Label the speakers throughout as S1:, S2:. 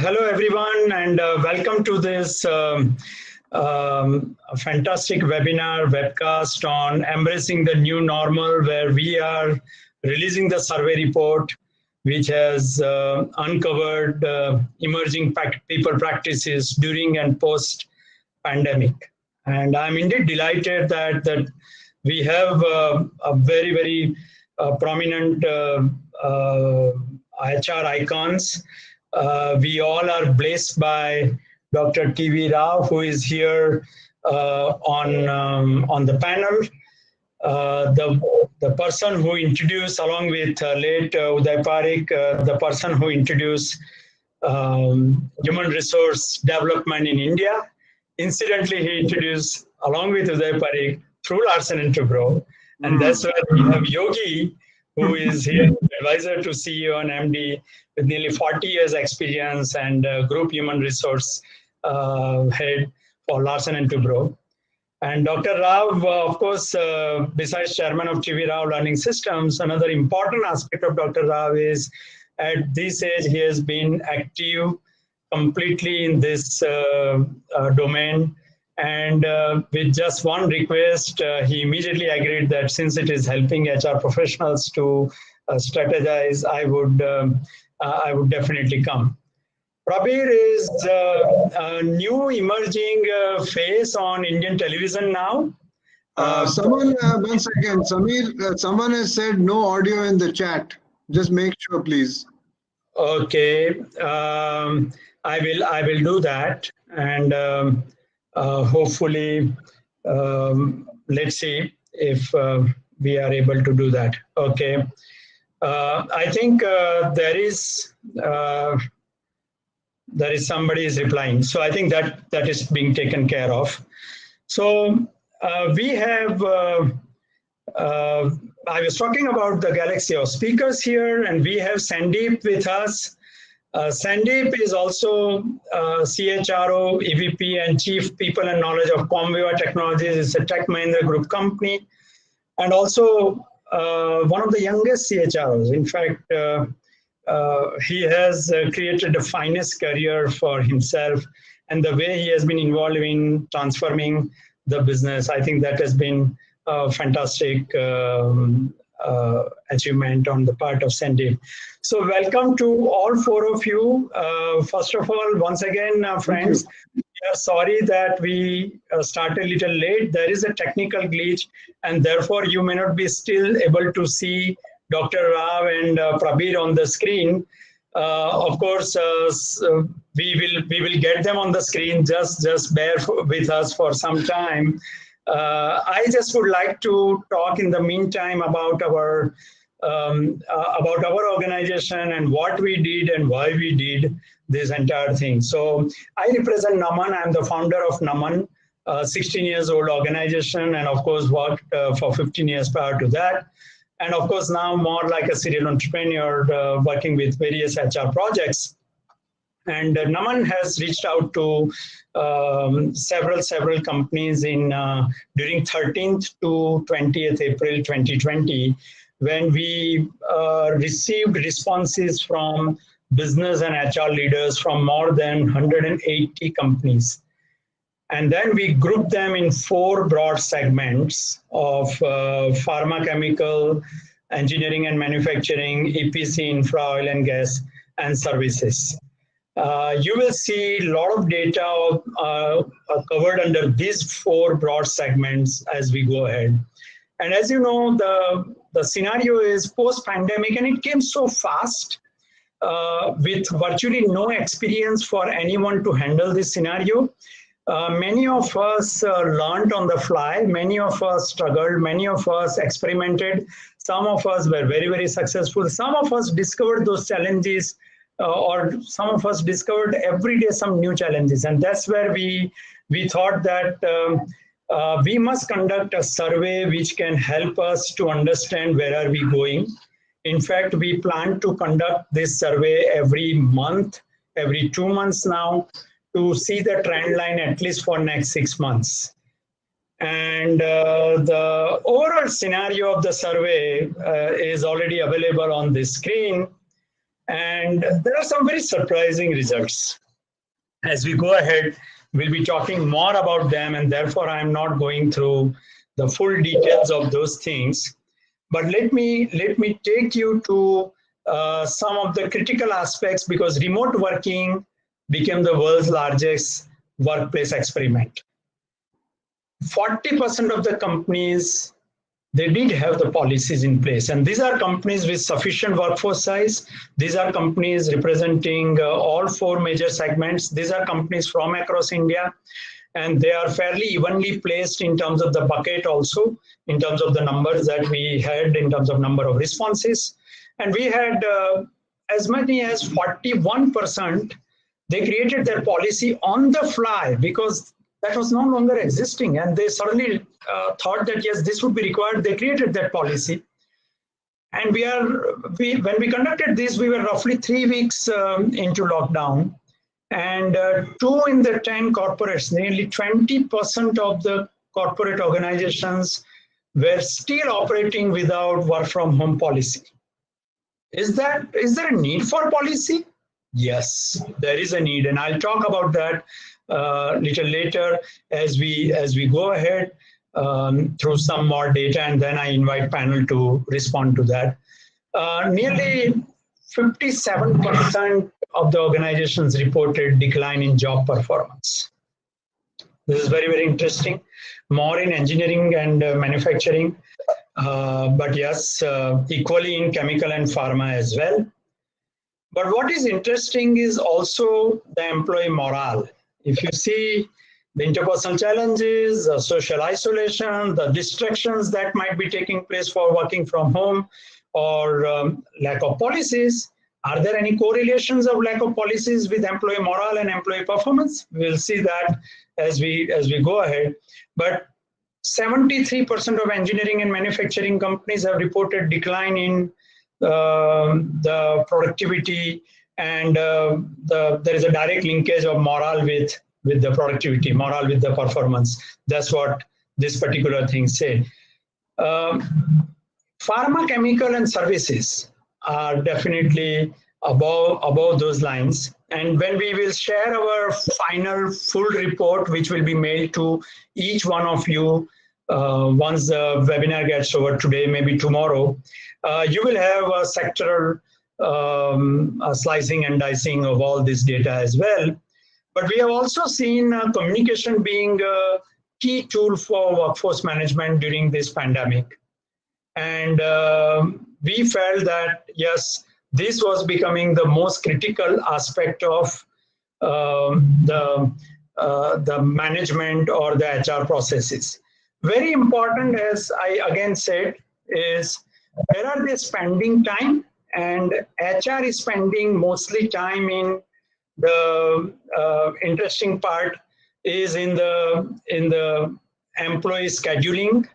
S1: Hello, everyone, and welcome to this fantastic webinar webcast on embracing the new normal, where we are releasing the survey report, which has uncovered emerging people practices during and post pandemic. And I'm indeed delighted that we have a very prominent HR icons. We all are blessed by Dr. T.V. Rao, who is here on the panel. The person who introduced, along with late Uday Parikh, the person who introduced human resource development in India. Incidentally, he introduced, along with Uday Parikh, through Larsen & Toubro. And that's where we have Yogi, who is here, advisor to CEO and MD with nearly 40 years experience and group human resource head for Larsen & Toubro. And Dr. Rao, of course, besides chairman of TV Rao Learning Systems, another important aspect of Dr. Rao is at this age, he has been active completely in this domain. And with just one request, he immediately agreed that since it is helping HR professionals to strategize, I would definitely come. Prabir is a new emerging face on Indian television now.
S2: Someone, one second, Samir, someone has said no audio in the chat. Just make sure, please.
S1: Okay, I will do that, and hopefully, let's see if we are able to do that. Okay, I think there is somebody is replying, so I think that is being taken care of. So we have. I was talking about the galaxy of speakers here, and we have Sandyp with us. Sandyp is also CHRO, EVP, and Chief People and Knowledge of Comviva Technologies. It's a Tech Mahindra Group company, and also one of the youngest CHROs. In fact, he has created the finest career for himself, and the way he has been involved in transforming the business, I think that has been a fantastic achievement on the part of Sandyp. So welcome to all four of you. First of all, once again, friends, we are sorry that we started a little late. There is a technical glitch, and therefore you may not be still able to see Dr. Rao and Prabir on the screen. Of course, we will get them on the screen. Just bear with us for some time. I just would like to talk in the meantime about our organization and what we did and why we did this entire thing. So I represent Naman. I'm the founder of Naman, 16 years old organization, and of course worked for 15 years prior to that. And of course now more like a serial entrepreneur working with various HR projects. And Naman has reached out to several companies in during 13th to 20th April 2020, when we received responses from business and HR leaders from more than 180 companies. And then we grouped them in 4 broad segments of pharma, chemical, engineering and manufacturing, EPC, infra, oil and gas, and services. You will see a lot of data covered under these 4 broad segments as we go ahead. And as you know, the scenario is post-pandemic, and it came so fast with virtually no experience for anyone to handle this scenario. Many of us learned on the fly, many of us struggled, many of us experimented, some of us were very successful, some of us discovered those challenges, or some of us discovered every day some new challenges. And that's where we thought that we must conduct a survey which can help us to understand where are we going. In fact, we plan to conduct this survey every month, every 2 months now, to see the trend line at least for next 6 months. And the overall scenario of the survey is already available on this screen. And there are some very surprising results. As we go ahead, we'll be talking more about them, and therefore I'm not going through the full details of those things. But let me take you to some of the critical aspects, because remote working became the world's largest workplace experiment. 40% of the companies, they did have the policies in place, and these are companies with sufficient workforce size. These are companies representing all four major segments. These are companies from across India, and they are fairly evenly placed in terms of the bucket, also in terms of the numbers that we had in terms of number of responses. And we had as many as 41%, they created their policy on the fly, because that was no longer existing, and they suddenly thought that yes, this would be required. They created that policy, and when we conducted this, we were roughly 3 weeks into lockdown, and 2 in the 10 corporates, nearly 20% of the corporate organizations were still operating without work from home policy. Is there a need for policy? Yes, there is a need, and I'll talk about that little later as we go ahead through some more data, and then I invite panel to respond to that. Nearly 57% of the organizations reported decline in job performance. This is very, very interesting. More in engineering and manufacturing, but yes, equally in chemical and pharma as well. But what is interesting is also the employee morale. If you see the interpersonal challenges, the social isolation, the distractions that might be taking place for working from home, or lack of policies, are there any correlations of lack of policies with employee morale and employee performance? We'll see that as we go ahead. But 73% of engineering and manufacturing companies have reported decline in the productivity, and there is a direct linkage of morale with the productivity, morale with the performance. That's what this particular thing say. Pharma, chemical, and services are definitely above those lines. And when we will share our final full report, which will be mailed to each one of you once the webinar gets over today, maybe tomorrow, you will have a sectoral slicing and dicing of all this data as well. But we have also seen communication being a key tool for workforce management during this pandemic. And we felt that, yes, this was becoming the most critical aspect of the management or the HR processes. Very important, as I again said, is where are they spending time? And HR is spending mostly time in the interesting part is in the employee scheduling,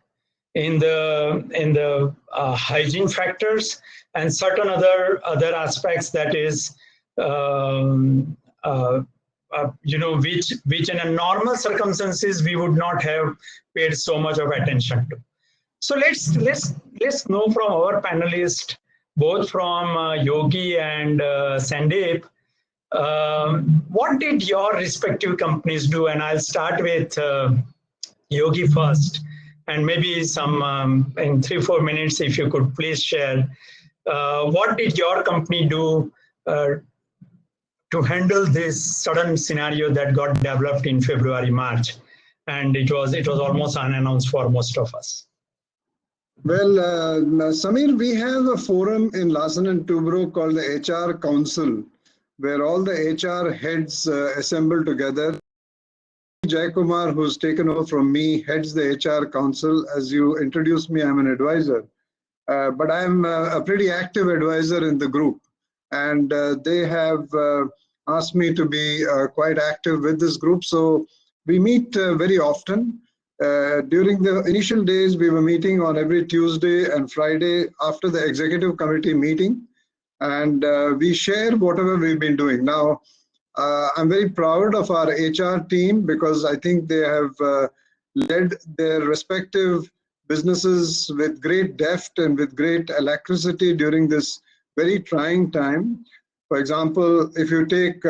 S1: in the hygiene factors, and certain other aspects that is which in a normal circumstances we would not have paid so much of attention to. So let's know from our panelists, both from Yogi and Sandyp, what did your respective companies do? And I'll start with Yogi first, and maybe some in 3-4 minutes, if you could please share what did your company do to handle this sudden scenario that got developed in February, March, and it was almost unannounced for most of us.
S2: Well, Samir, we have a forum in Larsen & Toubro called the HR Council, where all the HR heads assemble together. Jaikumar, who's taken over from me, heads the HR Council. As you introduced me, I'm an advisor, but I'm a pretty active advisor in the group. And they have asked me to be quite active with this group. So we meet very often. During the initial days, we were meeting on every Tuesday and Friday after the executive committee meeting. And we share whatever we've been doing. Now, I'm very proud of our HR team because I think they have led their respective businesses with great depth and with great alacrity during this very trying time. For example, if you take,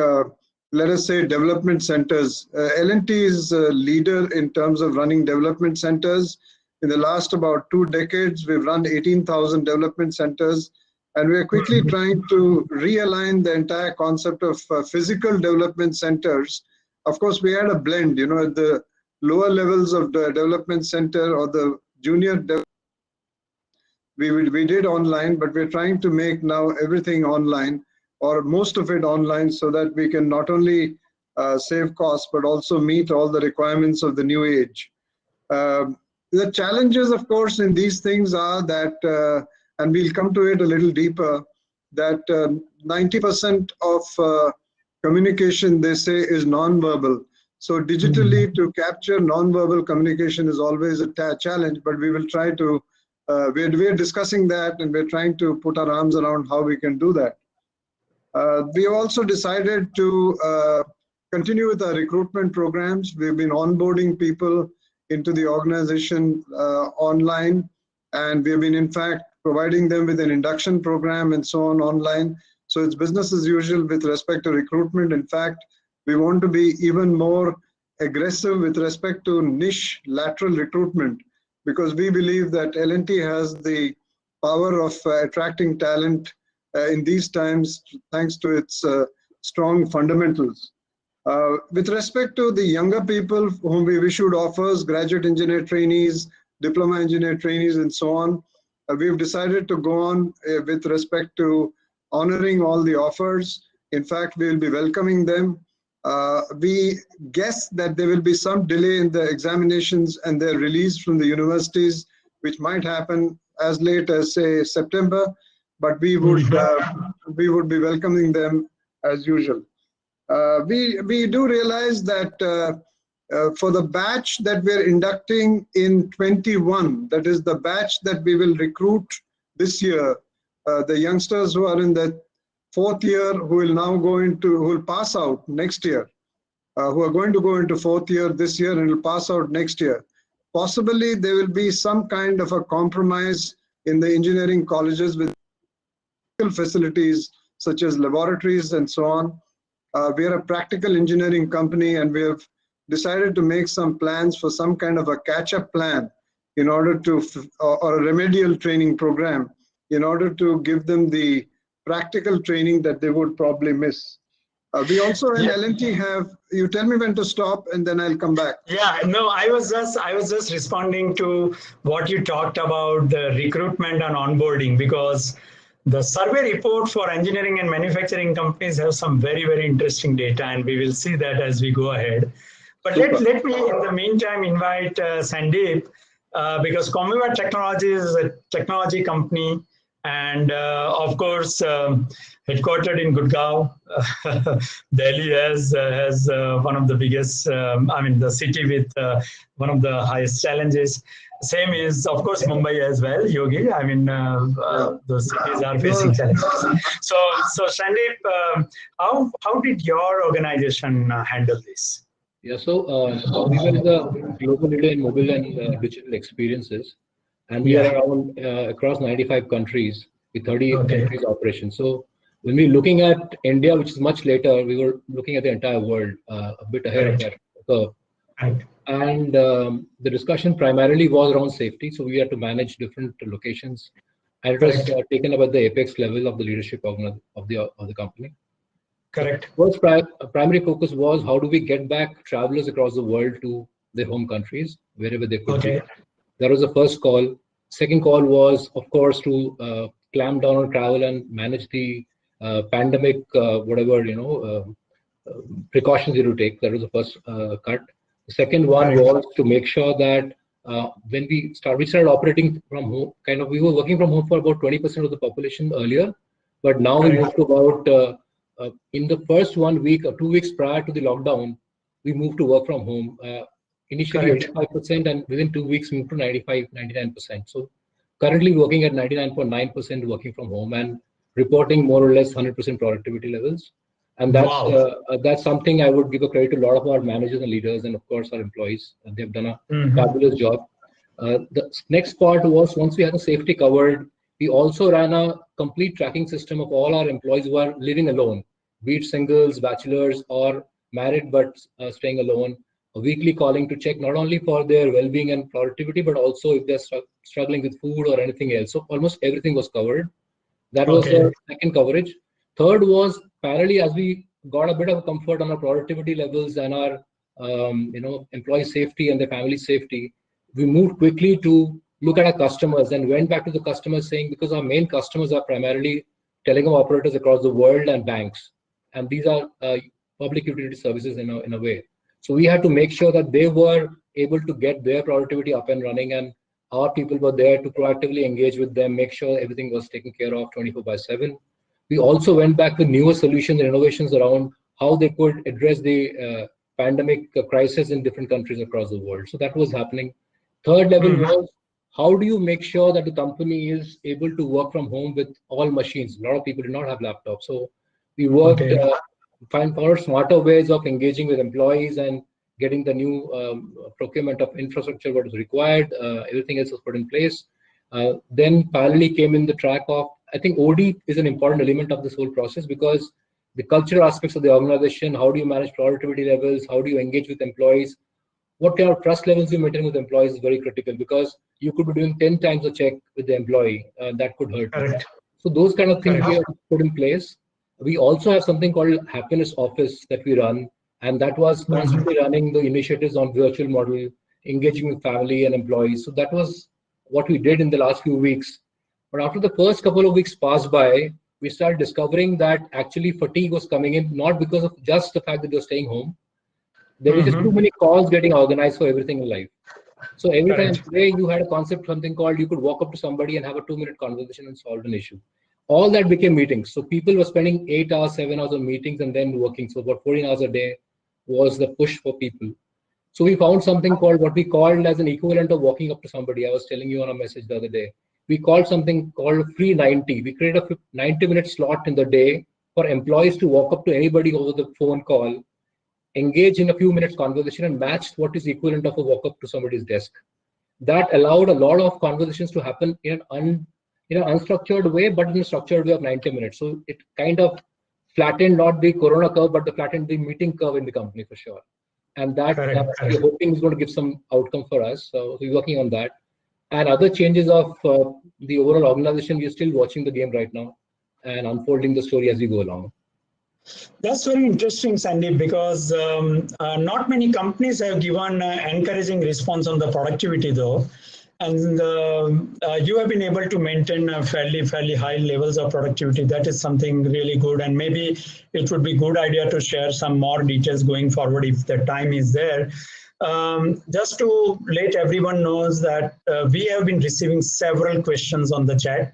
S2: let us say, development centers, L&T is a leader in terms of running development centers. In the last about 2 decades, we've run 18,000 development centers, and we are quickly trying to realign the entire concept of physical development centers. Of course, we had a blend, you know, at the lower levels of the development center or the junior we did online, but we're trying to make now everything online, or most of it online, so that we can not only save costs, but also meet all the requirements of the new age. The challenges, of course, in these things are that, and we'll come to it a little deeper, that 90% of communication, they say, is non-verbal. So digitally, to capture non-verbal communication is always a challenge, but we will try to, we're discussing that, and we're trying to put our arms around how we can do that. We also decided to continue with our recruitment programs. We've been onboarding people into the organization online, and we've been, in fact, providing them with an induction program and so on online. So it's business as usual with respect to recruitment. In fact, we want to be even more aggressive with respect to niche lateral recruitment, because we believe that L&T has the power of attracting talent in these times, thanks to its strong fundamentals. With respect to the younger people whom we've issued offers, graduate engineer trainees, diploma engineer trainees, and so on, we've decided to go on with respect to honoring all the offers. In fact, we'll be welcoming them. We guess that there will be some delay in the examinations and their release from the universities, which might happen as late as, say, September, but we would be welcoming them as usual. We do realize that for the batch that we're inducting in 21, that is the batch that we will recruit this year, the youngsters who are in the 4th year, who will now go into, who will pass out next year, who are going to go into 4th year this year and will pass out next year. Possibly there will be some kind of a compromise in the engineering colleges with facilities such as laboratories and so on. We are a practical engineering company, and we have decided to make some plans for some kind of a catch-up plan in order to, or a remedial training program, in order to give them the practical training that they would probably miss. We also in L&T have, you tell me when to stop and then I'll come back.
S1: Yeah, no, I was just responding to what you talked about, the recruitment and onboarding, because the survey report for engineering and manufacturing companies have some very, very interesting data, and we will see that as we go ahead. But let me, in the meantime, invite Sandyp, because Comviva Technology is a technology company, and of course, headquartered in Gurgaon. Delhi has one of the biggest, I mean, the city with one of the highest challenges. Same is, of course, Mumbai as well, Yogi. I mean, those cities are facing challenges. So Sandyp, how did your organization handle this?
S3: Yeah, so Comviva is a global leader in mobile and digital experiences, and we are around across 95 countries with 30 countries operations. So when we're looking at India, which is much later, we were looking at the entire world a bit ahead of that curve. And the discussion primarily was around safety. So we had to manage different locations, and it was taken up at the apex level of the leadership of the company.
S1: Correct.
S3: First primary focus was how do we get back travelers across the world to their home countries, wherever they could be. That was the first call. Second call was, of course, to clamp down on travel and manage the pandemic, whatever, precautions you to take. That was the first cut. The second one was to make sure that when we started operating from home, we were working from home for about 20% of the population earlier, but now we moved to about, in the first 1 week or 2 weeks prior to the lockdown, we moved to work from home. Initially 85%, and within 2 weeks moved to 95, 99%. So currently working at 99.9% working from home and reporting more or less 100% productivity levels. And that's something I would give a credit to a lot of our managers and leaders, and of course our employees. They've done a fabulous job. The next part was, once we had the safety covered, We also ran a complete tracking system of all our employees who are living alone, be it singles, bachelors, or married but staying alone. A weekly calling to check not only for their well-being and productivity, but also if they're struggling with food or anything else. So almost everything was covered. That was the second coverage. Third was parallelly, as we got a bit of comfort on our productivity levels and our employee safety and their family safety, we moved quickly to look at our customers and went back to the customers saying, because our main customers are primarily telecom operators across the world and banks, and these are public utility services in a way. So we had to make sure that they were able to get their productivity up and running, and our people were there to proactively engage with them, make sure everything was taken care of 24/7. We also went back with newer solutions and innovations around how they could address the pandemic crisis in different countries across the world. So that was happening. Third level was, how do you make sure that the company is able to work from home with all machines? A lot of people do not have laptops. So we worked, found smarter ways of engaging with employees and getting the new procurement of infrastructure, what is required. Everything else was put in place. Then parallelly came in the track of, I think OD is an important element of this whole process, because the cultural aspects of the organization, how do you manage productivity levels, how do you engage with employees, what kind of trust levels you maintain with employees is very critical, because you could be doing 10 times a check with the employee, that could hurt.
S1: Correct.
S3: So those kind of things we have put in place. We also have something called Happiness Office that we run, and that was constantly running the initiatives on virtual model, engaging with family and employees. So that was what we did in the last few weeks. But after the first couple of weeks passed by, we started discovering that actually fatigue was coming in, not because of just the fact that you're staying home. There were just too many calls getting organized for everything in life. So every time today you had a concept, something called, you could walk up to somebody and have a 2-minute conversation and solve an issue. All that became meetings. So people were spending 8 hours, 7 hours on meetings and then working. So about 14 hours a day was the push for people. So we found something called, what we called as an equivalent of walking up to somebody. I was telling you on a message the other day. We called something called free 90. We created a 90-minute slot in the day for employees to walk up to anybody over the phone call, engage in a few minutes conversation, and match what is equivalent of a walk up to somebody's desk. That allowed a lot of conversations to happen in an unstructured way, but in a structured way of 90 minutes. So it kind of flattened not the corona curve, but flattened the meeting curve in the company for sure. And that we're hoping is going to give some outcome for us. So we're working on that. And other changes of the overall organization, we're still watching the game right now and unfolding the story as we go along.
S1: That's very interesting, Sandyp, because not many companies have given encouraging response on the productivity, though. And you have been able to maintain a fairly high levels of productivity. That is something really good. And maybe it would be a good idea to share some more details going forward if the time is there. Just to let everyone knows that we have been receiving several questions on the chat.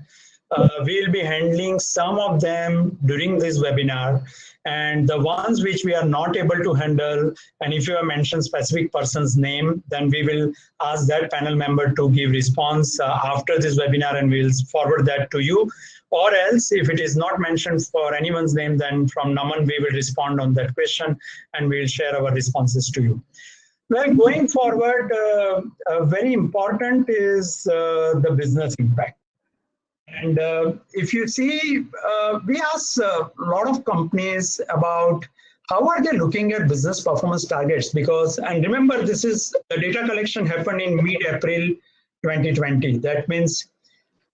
S1: We'll be handling some of them during this webinar, and the ones which we are not able to handle, and if you have mentioned specific person's name, then we will ask that panel member to give response after this webinar, and we'll forward that to you. Or else, if it is not mentioned for anyone's name, then from Naman we will respond on that question and we'll share our responses to you. Well, going forward, very important is the business impact. And if you see, we ask a lot of companies about how are they looking at business performance targets, because, and remember, this is the data collection happened in mid-April 2020. That means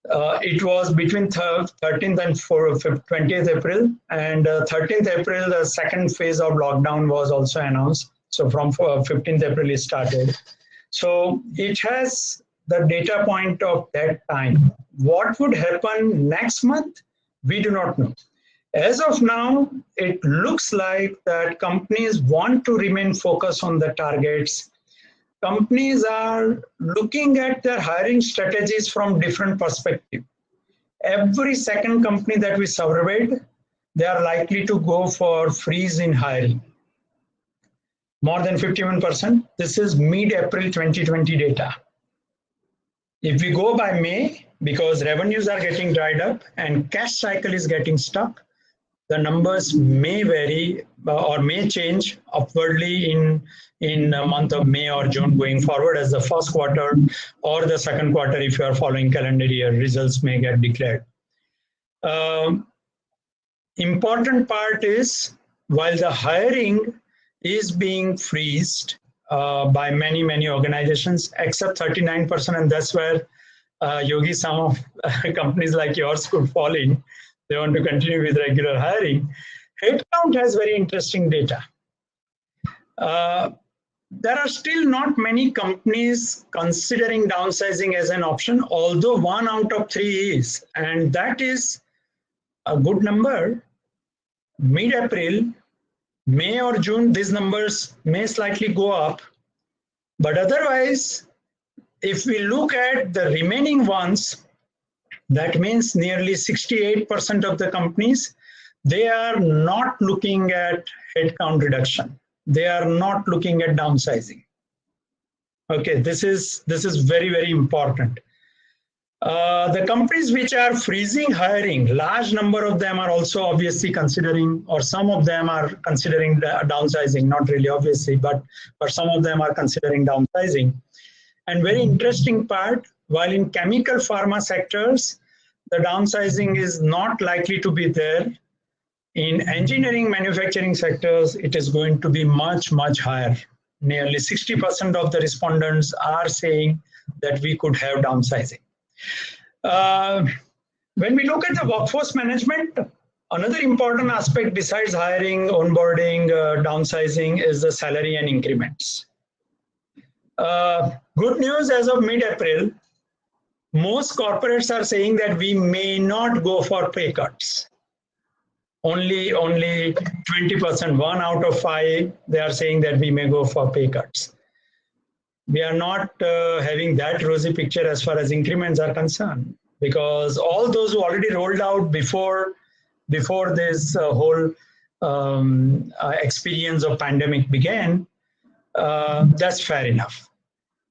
S1: it was between 13th and 20th April, and 13th April, the second phase of lockdown was also announced. So from 15th April it started. So it has the data point of that time. What would happen next month? We do not know. As of now, it looks like that companies want to remain focused on the targets. Companies are looking at their hiring strategies from different perspectives. Every second company that we surveyed, they are likely to go for freeze in hiring. More than 51%. This is mid-April 2020 data. If we go by May, because revenues are getting dried up and cash cycle is getting stuck, the numbers may vary or may change upwardly in the month of May or June going forward as the first quarter or the second quarter, if you are following calendar year, results may get declared. Important part is, while the hiring is being freezed by many organizations, except 39%, and that's where Yogi, some of companies like yours could fall in. They want to continue with regular hiring. Headcount has very interesting data. There are still not many companies considering downsizing as an option, although 1 out of 3 is, and that is a good number. Mid-April, May or June, these numbers may slightly go up, but otherwise, if we look at the remaining ones, that means nearly 68% of the companies, they are not looking at headcount reduction. They are not looking at downsizing. Okay, this is very important. The companies which are freezing hiring, large number of them are also obviously considering, or some of them are considering downsizing, not really obviously, but some of them are considering downsizing. And very interesting part, while in chemical pharma sectors, the downsizing is not likely to be there. In engineering manufacturing sectors, it is going to be much higher. Nearly 60% of the respondents are saying that we could have downsizing. When we look at the workforce management, another important aspect besides hiring, onboarding, downsizing is the salary and increments. Good news, as of mid-April, most corporates are saying that we may not go for pay cuts. Only 20%, 1 out of 5, they are saying that we may go for pay cuts. We are not having that rosy picture as far as increments are concerned, because all those who already rolled out before this whole experience of pandemic began, that's fair enough.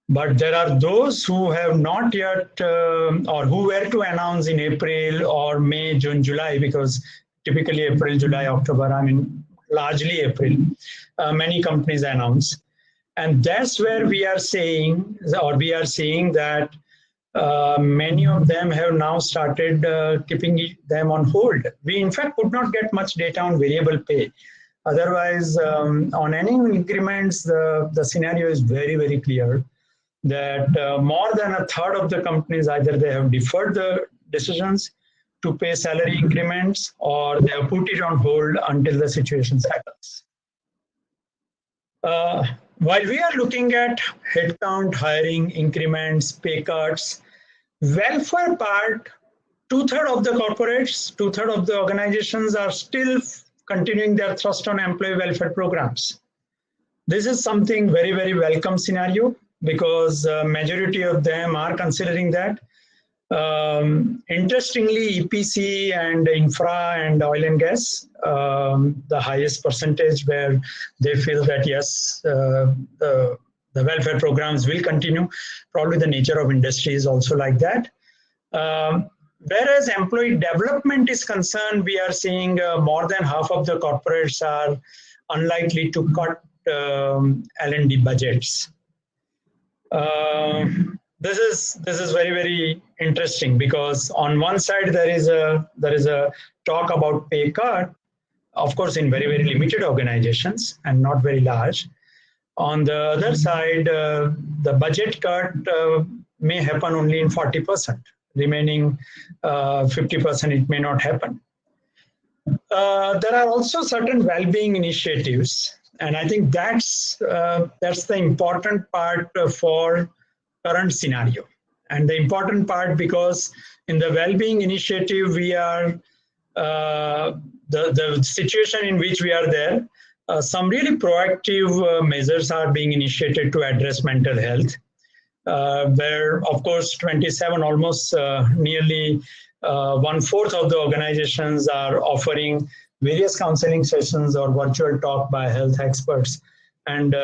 S1: But there are those who have not yet, or who were to announce in April or May, June, July, because typically April, July, October, I mean, largely April, many companies announce. And that's where we are saying, or we are seeing that many of them have now started keeping them on hold. We, in fact, could not get much data on variable pay. Otherwise, on any increments, the scenario is very clear that more than a third of the companies, either they have deferred the decisions to pay salary increments or they have put it on hold until the situation settles. While we are looking at headcount, hiring, increments, pay cuts, welfare part, 2/3 of the corporates, 2/3 of the organizations are still continuing their thrust on employee welfare programs. This is something very welcome scenario, because majority of them are considering that. Interestingly, EPC and infra and oil and gas, the highest percentage where they feel that yes, the welfare programs will continue. Probably the nature of industry is also like that. Whereas employee development is concerned, we are seeing more than half of the corporates are unlikely to cut L&D budgets. This is very interesting, because on one side there is a talk about pay cut, of course in very limited organizations and not very large. On the other side, the budget cut may happen only in 40%. Remaining 50% it may not happen. There are also certain well-being initiatives, and I think that's the important part for current scenario. And the important part, because in the well-being initiative, we are the situation in which we are there, some really proactive measures are being initiated to address mental health, where of course 27, almost nearly 1/4 of the organizations are offering various counseling sessions or virtual talk by health experts and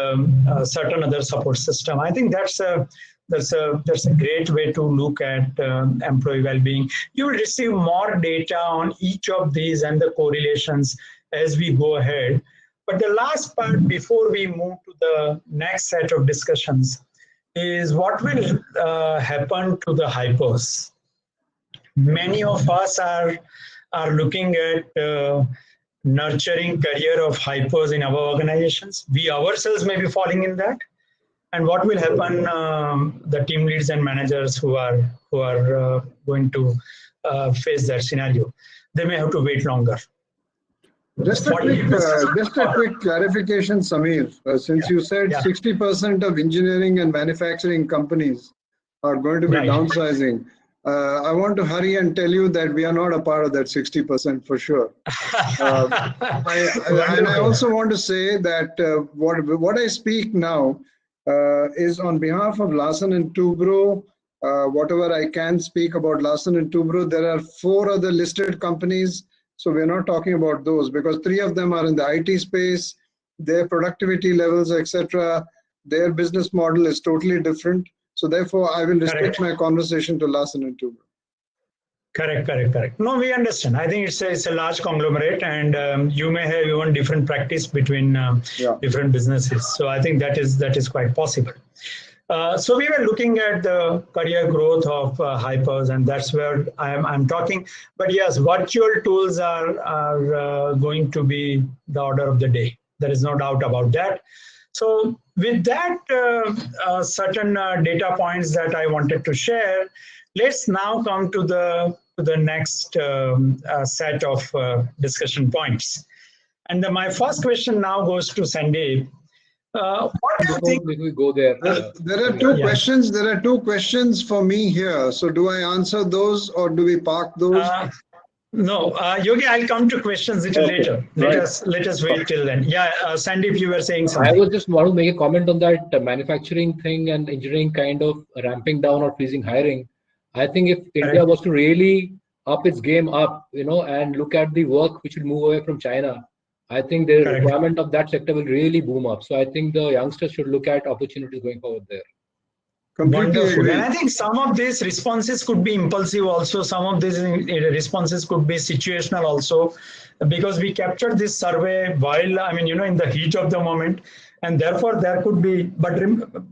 S1: certain other support system. I think that's a That's a great way to look at employee well-being. You will receive more data on each of these and the correlations as we go ahead. But the last part before we move to the next set of discussions is what will happen to the hypers. Many of us are looking at nurturing career of hypers in our organizations. We ourselves may be falling in that. And what will happen? The team leads and managers who are going to face that scenario, they may have to wait longer.
S2: Just a quick clarification, Samir. Since you said 60% of engineering and manufacturing companies are going to be downsizing, I want to hurry and tell you that we are not a part of that 60% for sure. And I also want to say that what I speak now is on behalf of Larsen & Toubro. Whatever I can speak about Larsen & Toubro, there are 4 other listed companies. So we're not talking about those because 3 of them are in the IT space, their productivity levels, etc. Their business model is totally different. So therefore, I will restrict my conversation to Larsen & Toubro.
S1: Correct. No, we understand. I think it's a large conglomerate, and you may have even different practice between different businesses. So I think that is quite possible. So we were looking at the career growth of hypers, and that's where I'm talking. But yes, virtual tools are going to be the order of the day. There is no doubt about that. So with that, certain data points that I wanted to share, let's now come to the next set of discussion points. And my first question now goes to Sandyp. What do you think?
S3: We go there.
S2: There are 2 questions. There are 2 questions for me here. So do I answer those or do we park those?
S1: No, Yogi, I'll come to questions a little later. Let us wait till then. Yeah, Sandyp, you were saying something.
S3: I was just want to make a comment on that manufacturing thing and engineering kind of ramping down or freezing hiring. I think if India was to really up its game up, and look at the work which will move away from China, I think the requirement of that sector will really boom up. So I think the youngsters should look at opportunities going forward there.
S1: Wonderful. And I think some of these responses could be impulsive also. Some of these responses could be situational also, because we captured this survey while, in the heat of the moment. And therefore there could be, but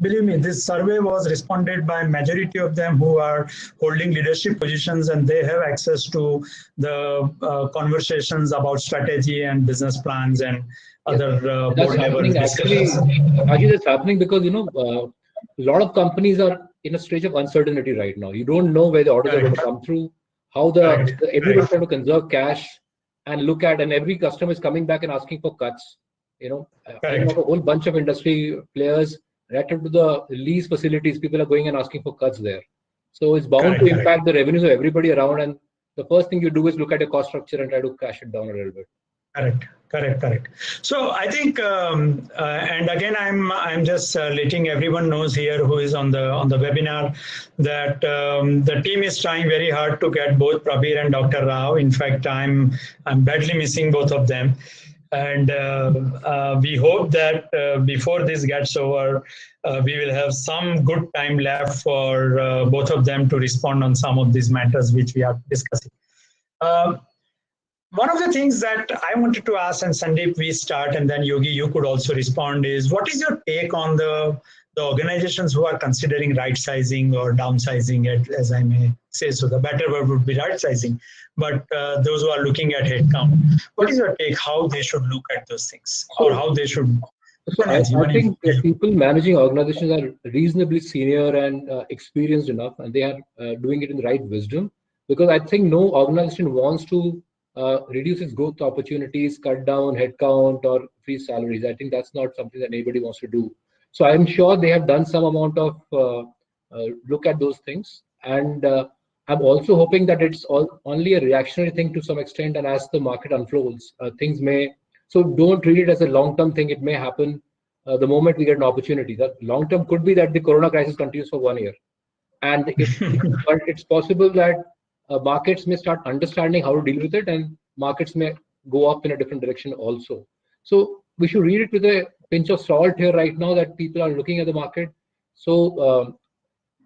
S1: believe me, this survey was responded by majority of them who are holding leadership positions, and they have access to the conversations about strategy and business plans and other board level discussions.
S3: Actually, that's happening because, a lot of companies are in a stage of uncertainty right now. You don't know where the orders are going to come through, how everybody's trying to conserve cash and look at, and every customer is coming back and asking for cuts. I know a whole bunch of industry players relative to the lease facilities, people are going and asking for cuts there. So it's bound to impact the revenues of everybody around. And the first thing you do is look at your cost structure and try to cash it down a little bit.
S1: Correct. So I think, and again, I'm just letting everyone knows here who is on the webinar that the team is trying very hard to get both Prabir and Dr. Rao. In fact, I'm badly missing both of them. And we hope that before this gets over, we will have some good time left for both of them to respond on some of these matters which we are discussing. One of the things that I wanted to ask, and Sandeep, we start, and then Yogi, you could also respond, is what is your take on the organizations who are considering right sizing or downsizing, as I may say? So the better word would be right sizing, but those who are looking at headcount, what is your take how they should look at those things, or how they should?
S3: So I think people managing organizations are reasonably senior and experienced enough, and they are doing it in the right wisdom, because I think no organization wants to reduce its growth opportunities, cut down headcount, or freeze salaries. I think that's not something that anybody wants to do. So I'm sure they have done some amount of look at those things. And I'm also hoping that it's only a reactionary thing to some extent. And as the market unfolds, things may, so don't read it as a long-term thing. It may happen the moment we get an opportunity. That long-term could be that the Corona crisis continues for 1 year. And but it's possible that markets may start understanding how to deal with it, and markets may go up in a different direction also. So we should read it with a pinch of salt here right now that people are looking at the market. So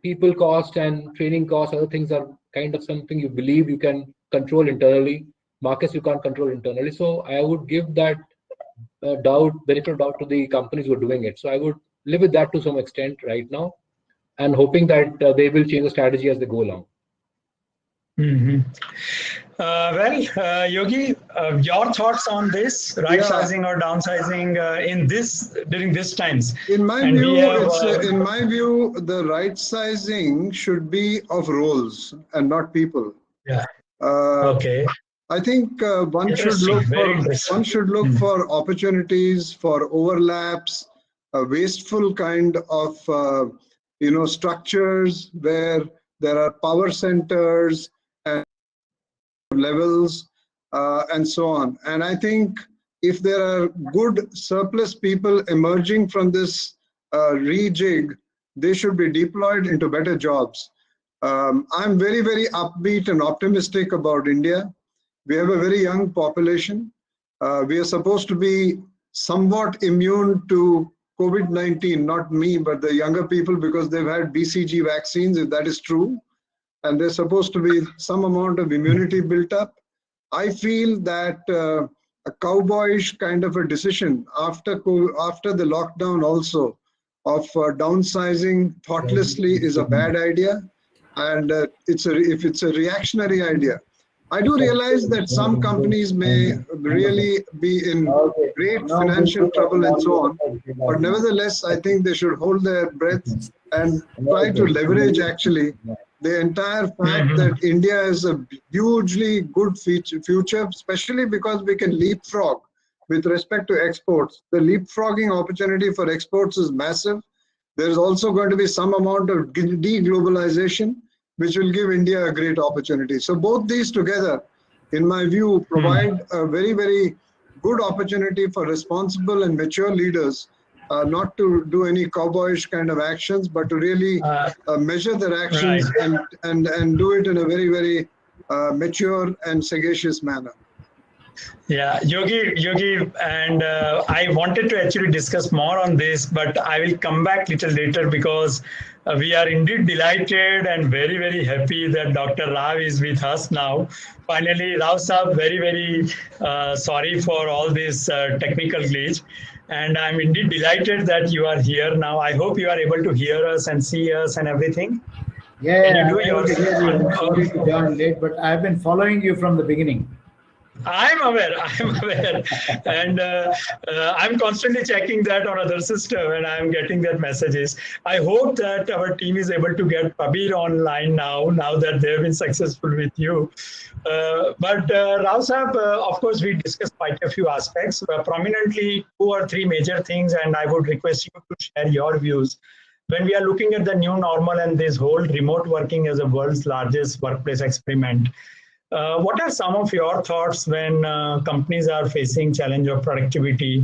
S3: people cost and training costs, other things are kind of something you believe you can control internally. Markets you can't control internally. So I would give that benefit of doubt to the companies who are doing it. So I would live with that to some extent right now, and hoping that they will change the strategy as they go along.
S1: Mm-hmm. Yogi, your thoughts on this, right sizing or downsizing during these times?
S2: In my view, the right sizing should be of roles and not people.
S1: Yeah.
S2: Okay. I think one should look for opportunities, for overlaps, a wasteful kind of structures where there are power centers and levels and so on. And I think if there are good surplus people emerging from this rejig, they should be deployed into better jobs. I'm very, very upbeat and optimistic about India. We have a very young population. We are supposed to be somewhat immune to COVID-19, not me, but the younger people, because they've had BCG vaccines, if that is true. And there's supposed to be some amount of immunity built up. I feel that a cowboyish kind of a decision after the lockdown also of downsizing thoughtlessly is a bad idea. And if it's a reactionary idea. I do realize that some companies may really be in great financial trouble and so on, but nevertheless, I think they should hold their breath and try to leverage actually the entire fact that India is a hugely good future, especially because we can leapfrog with respect to exports. The leapfrogging opportunity for exports is massive. There is also going to be some amount of deglobalization, which will give India a great opportunity. So both these together, in my view, provide a very, very good opportunity for responsible and mature leaders, not to do any cowboyish kind of actions, but to really measure their actions and do it in a very, very mature and sagacious manner.
S1: Yeah, Yogi, and I wanted to actually discuss more on this, but I will come back a little later because we are indeed delighted and very, very happy that Dr. Rao is with us now. Finally, Rao Saab, very, very sorry for all this technical glitch. And I'm indeed delighted that you are here now. I hope you are able to hear us and see us and everything.
S4: Yeah, I'm sorry to join late, but I've been following you from the beginning.
S1: I'm aware, and I'm constantly checking that on other system, and I'm getting that messages. I hope that our team is able to get Kabir online now that they've been successful with you. But Rao Saab, of course, we discussed quite a few aspects, prominently 2 or 3 major things, and I would request you to share your views. When we are looking at the new normal and this whole remote working as the world's largest workplace experiment, what are some of your thoughts when companies are facing challenge of productivity?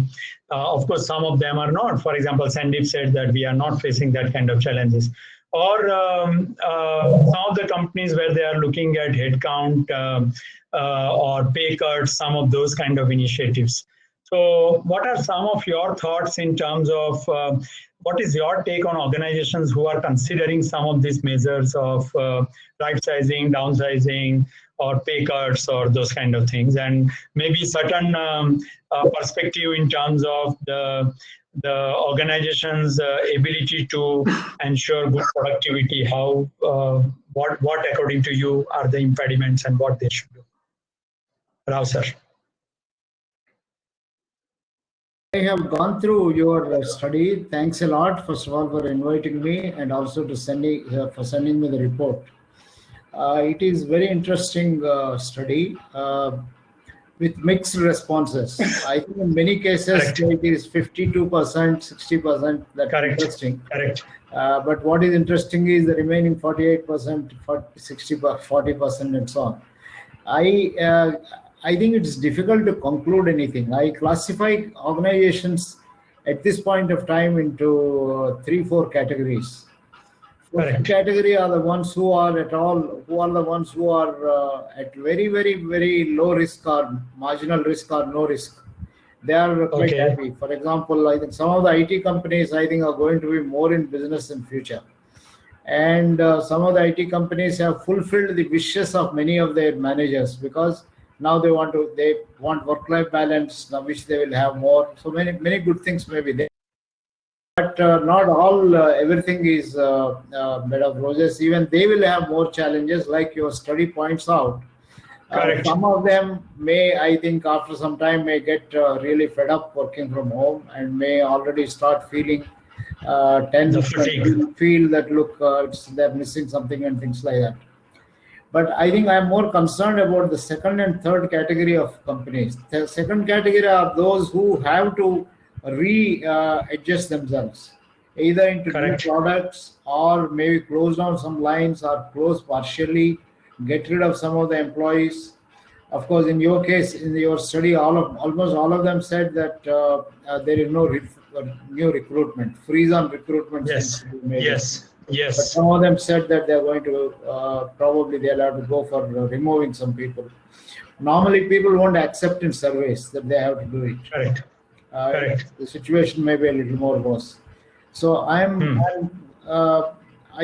S1: Of course, some of them are not. For example, Sandyp said that we are not facing that kind of challenges. Or some of the companies where they are looking at headcount or pay cuts, some of those kind of initiatives. So what are some of your thoughts in terms of what is your take on organizations who are considering some of these measures of right sizing, downsizing, or pay cuts or those kind of things, and maybe certain perspective in terms of the organization's ability to ensure good productivity, how what according to you are the impediments and what they should do. Rao sir.
S4: I have gone through your study. Thanks a lot, first of all, for inviting me and also to sending me the report. It is very interesting study with mixed responses. I think in many cases it is 52%, 60%. That's interesting.
S1: Correct.
S4: But what is interesting is the remaining 48%, 40%, and so on. I think it is difficult to conclude anything. I classify organizations at this point of time into 3-4 categories. First category are the ones who are at very, very, very low risk or marginal risk or no risk. They are quite happy. For example, I think some of the IT companies, I think, are going to be more in business in future. And some of the IT companies have fulfilled the wishes of many of their managers, because now they want work-life balance, now which they will have more. So many good things may be there. But not all, everything is bed of roses. Even they will have more challenges, like your study points out.
S1: Correct.
S4: Some of them may, I think, after some time may get really fed up working from home, and may already start feeling tense,
S1: fatigue.
S4: and feel that, look, they're missing something and things like that. But I think I'm more concerned about the second and third category of companies. The second category are those who have to adjust themselves, either into new products, or maybe close down some lines, or close partially, get rid of some of the employees. Of course, in your case, in your study, almost all of them said that there is no new recruitment, freeze on recruitment seems to be made.
S1: Yes.
S4: But some of them said that they're going to probably they'll have to go for removing some people. Normally, people won't accept in surveys that they have to do it.
S1: Correct.
S4: The situation may be a little more worse. So I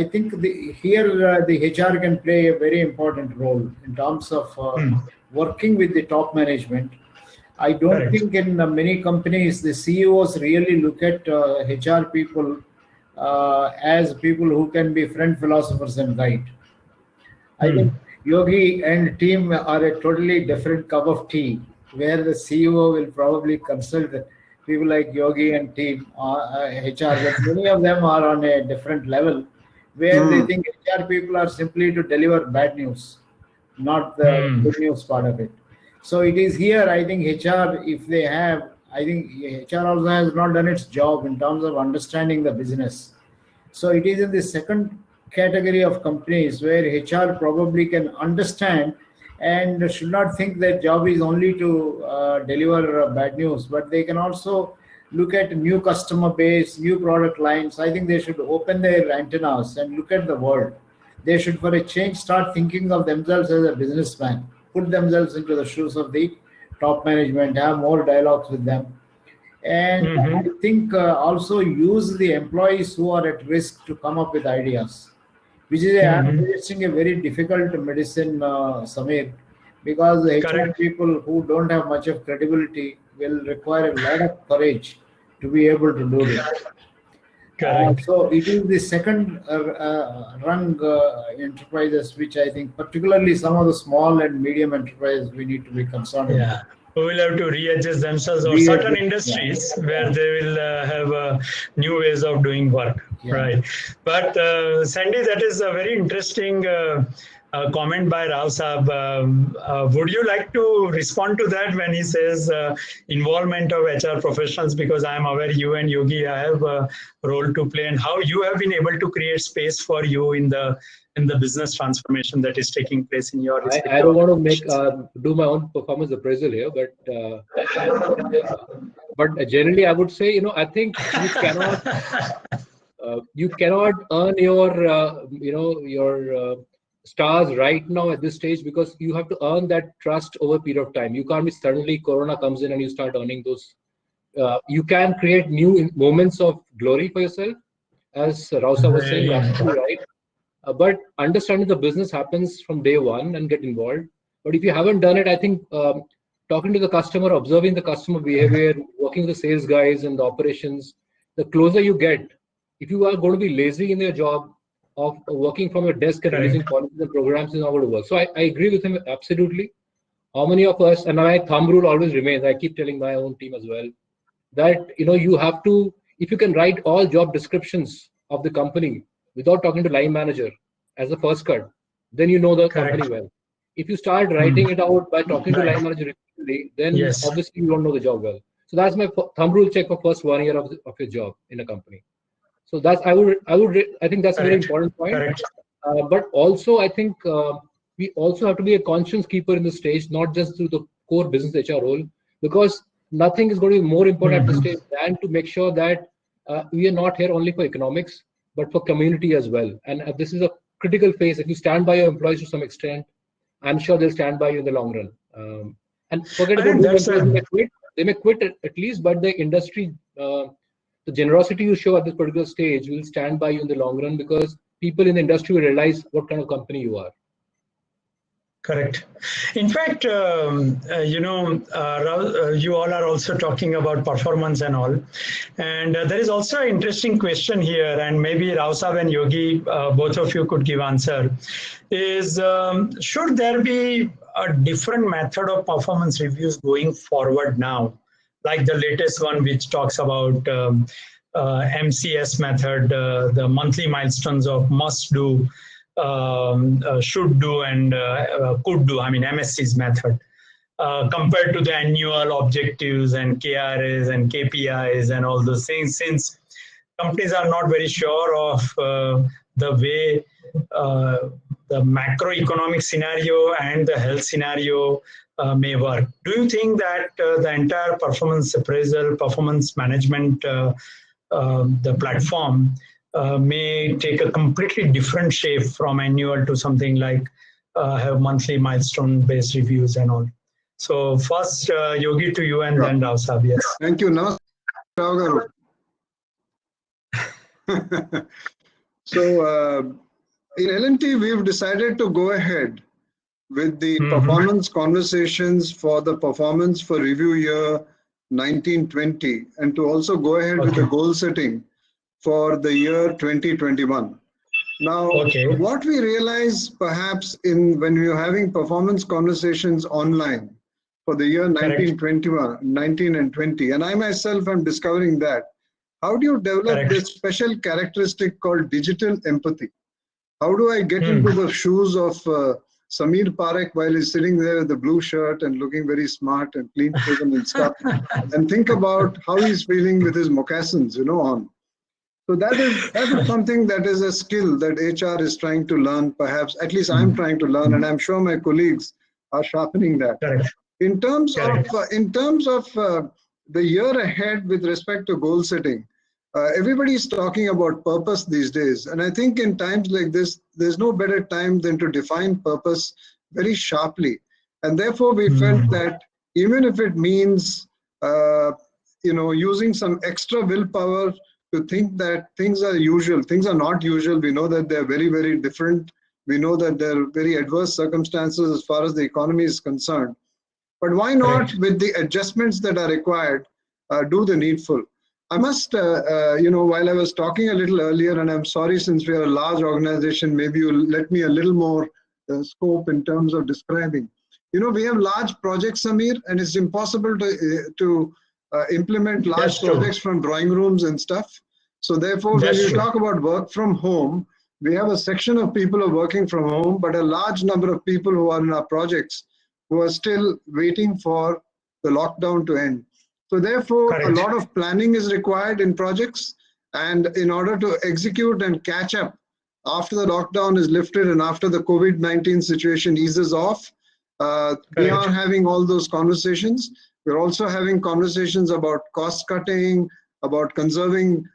S4: think here the HR can play a very important role in terms of working with the top management. I don't think in many companies the CEOs really look at HR people as people who can be friend, philosophers, and guide. I think Yogi and team are a totally different cup of tea, where the CEO will probably consult people like Yogi and team, HR, but many of them are on a different level, where they think HR people are simply to deliver bad news, not the good news part of it. So it is here, I think HR, if they have, I think HR also has not done its job in terms of understanding the business. So it is in the second category of companies where HR probably can understand and should not think their job is only to deliver bad news, but they can also look at new customer base, new product lines. I think they should open their antennas and look at the world. They should, for a change, start thinking of themselves as a businessman, put themselves into the shoes of the top management, have more dialogues with them. And I think also use the employees who are at risk to come up with ideas, which is I'm suggesting a very difficult medicine, Samir, because the HR people who don't have much of credibility will require a lot of courage to be able to do this. So it is the second rung enterprises, which I think particularly some of the small and medium enterprises we need to be concerned about.
S1: Who will have to readjust themselves, or certain industries where they will have new ways of doing work. Right. But Sandy, that is a very interesting comment by Rao Saab. Would you like to respond to that when he says involvement of HR professionals? Because I am aware you and Yogi have a role to play, and how you have been able to create space for you in the business transformation that is taking place in your.
S3: I don't want to make do my own performance appraisal here, but generally I would say, I think you cannot earn your your stars right now at this stage, because you have to earn that trust over a period of time. You can't be suddenly Corona comes in and you start earning those. You can create new moments of glory for yourself, as Rausa was saying, absolutely right. But understanding the business happens from day one and get involved. But if you haven't done it, I think talking to the customer, observing the customer behavior, working with the sales guys and the operations, the closer you get. If you are going to be lazy in your job of working from your desk and releasing policies and programs, is not going to work. So I agree with him absolutely. How many of us, and my thumb rule always remains, I keep telling my own team as well, that you have to, if you can write all job descriptions of the company without talking to line manager as a first cut, then you know the company well. If you start writing it out by talking to line manager repeatedly, then obviously you don't know the job well. So that's my thumb rule check for first 1 year of your job in a company. So that's I think that's a very important point. But also I think we also have to be a conscience keeper in the stage, not just through the core business HR role, because nothing is going to be more important at this stage than to make sure that we are not here only for economics, but for community as well. And this is a critical phase. If you stand by your employees to some extent, I'm sure they'll stand by you in the long run. And forget about new employees, they may quit at least, but the industry, the generosity you show at this particular stage will stand by you in the long run, because people in the industry will realize what kind of company you are.
S1: Correct. In fact, you all are also talking about performance and all. And there is also an interesting question here, and maybe Rao Saab and Yogi, both of you could give answer, is should there be a different method of performance reviews going forward now? Like the latest one, which talks about MCS method, the monthly milestones of must do, should do, and could do, I mean MSC's method, compared to the annual objectives and KRAs and KPIs and all those things, since companies are not very sure of the way the macroeconomic scenario and the health scenario may work. Do you think that the entire performance appraisal, performance management, the platform may take a completely different shape from annual to something like have monthly milestone based reviews and all? So first Yogi to you, and then Rao Saab. Yes.
S2: Thank you. Now, so in L&T, we've decided to go ahead with the performance conversations for the performance for review year 1920, and to also go ahead with the goal setting for the year 2021. Now, what we realize perhaps when we are having performance conversations online for the year 19 and 20, and I myself am discovering that, how do you develop this special characteristic called digital empathy? How do I get into the shoes of Samir Parikh while he's sitting there with the blue shirt and looking very smart and clean shaven and stuff, and think about how he's feeling with his moccasins, on. So that is something that is a skill that HR is trying to learn, perhaps, at least I'm trying to learn, and I'm sure my colleagues are sharpening that. In terms of the year ahead with respect to goal setting, everybody is talking about purpose these days. And I think in times like this, there's no better time than to define purpose very sharply. And therefore, we felt that even if it means, using some extra willpower to think that things are usual, things are not usual. We know that they're very, very different. We know that there are very adverse circumstances as far as the economy is concerned. But why not, with the adjustments that are required, do the needful? I must, while I was talking a little earlier, and I'm sorry, since we are a large organization, maybe you'll let me a little more scope in terms of describing. We have large projects, Samir, and it's impossible to implement large projects from drawing rooms and stuff. So therefore, when you talk about work from home, we have a section of people who are working from home, but a large number of people who are in our projects who are still waiting for the lockdown to end. So therefore, a lot of planning is required in projects, and in order to execute and catch up after the lockdown is lifted and after the COVID-19 situation eases off, we are having all those conversations. We're also having conversations about cost cutting, about conserving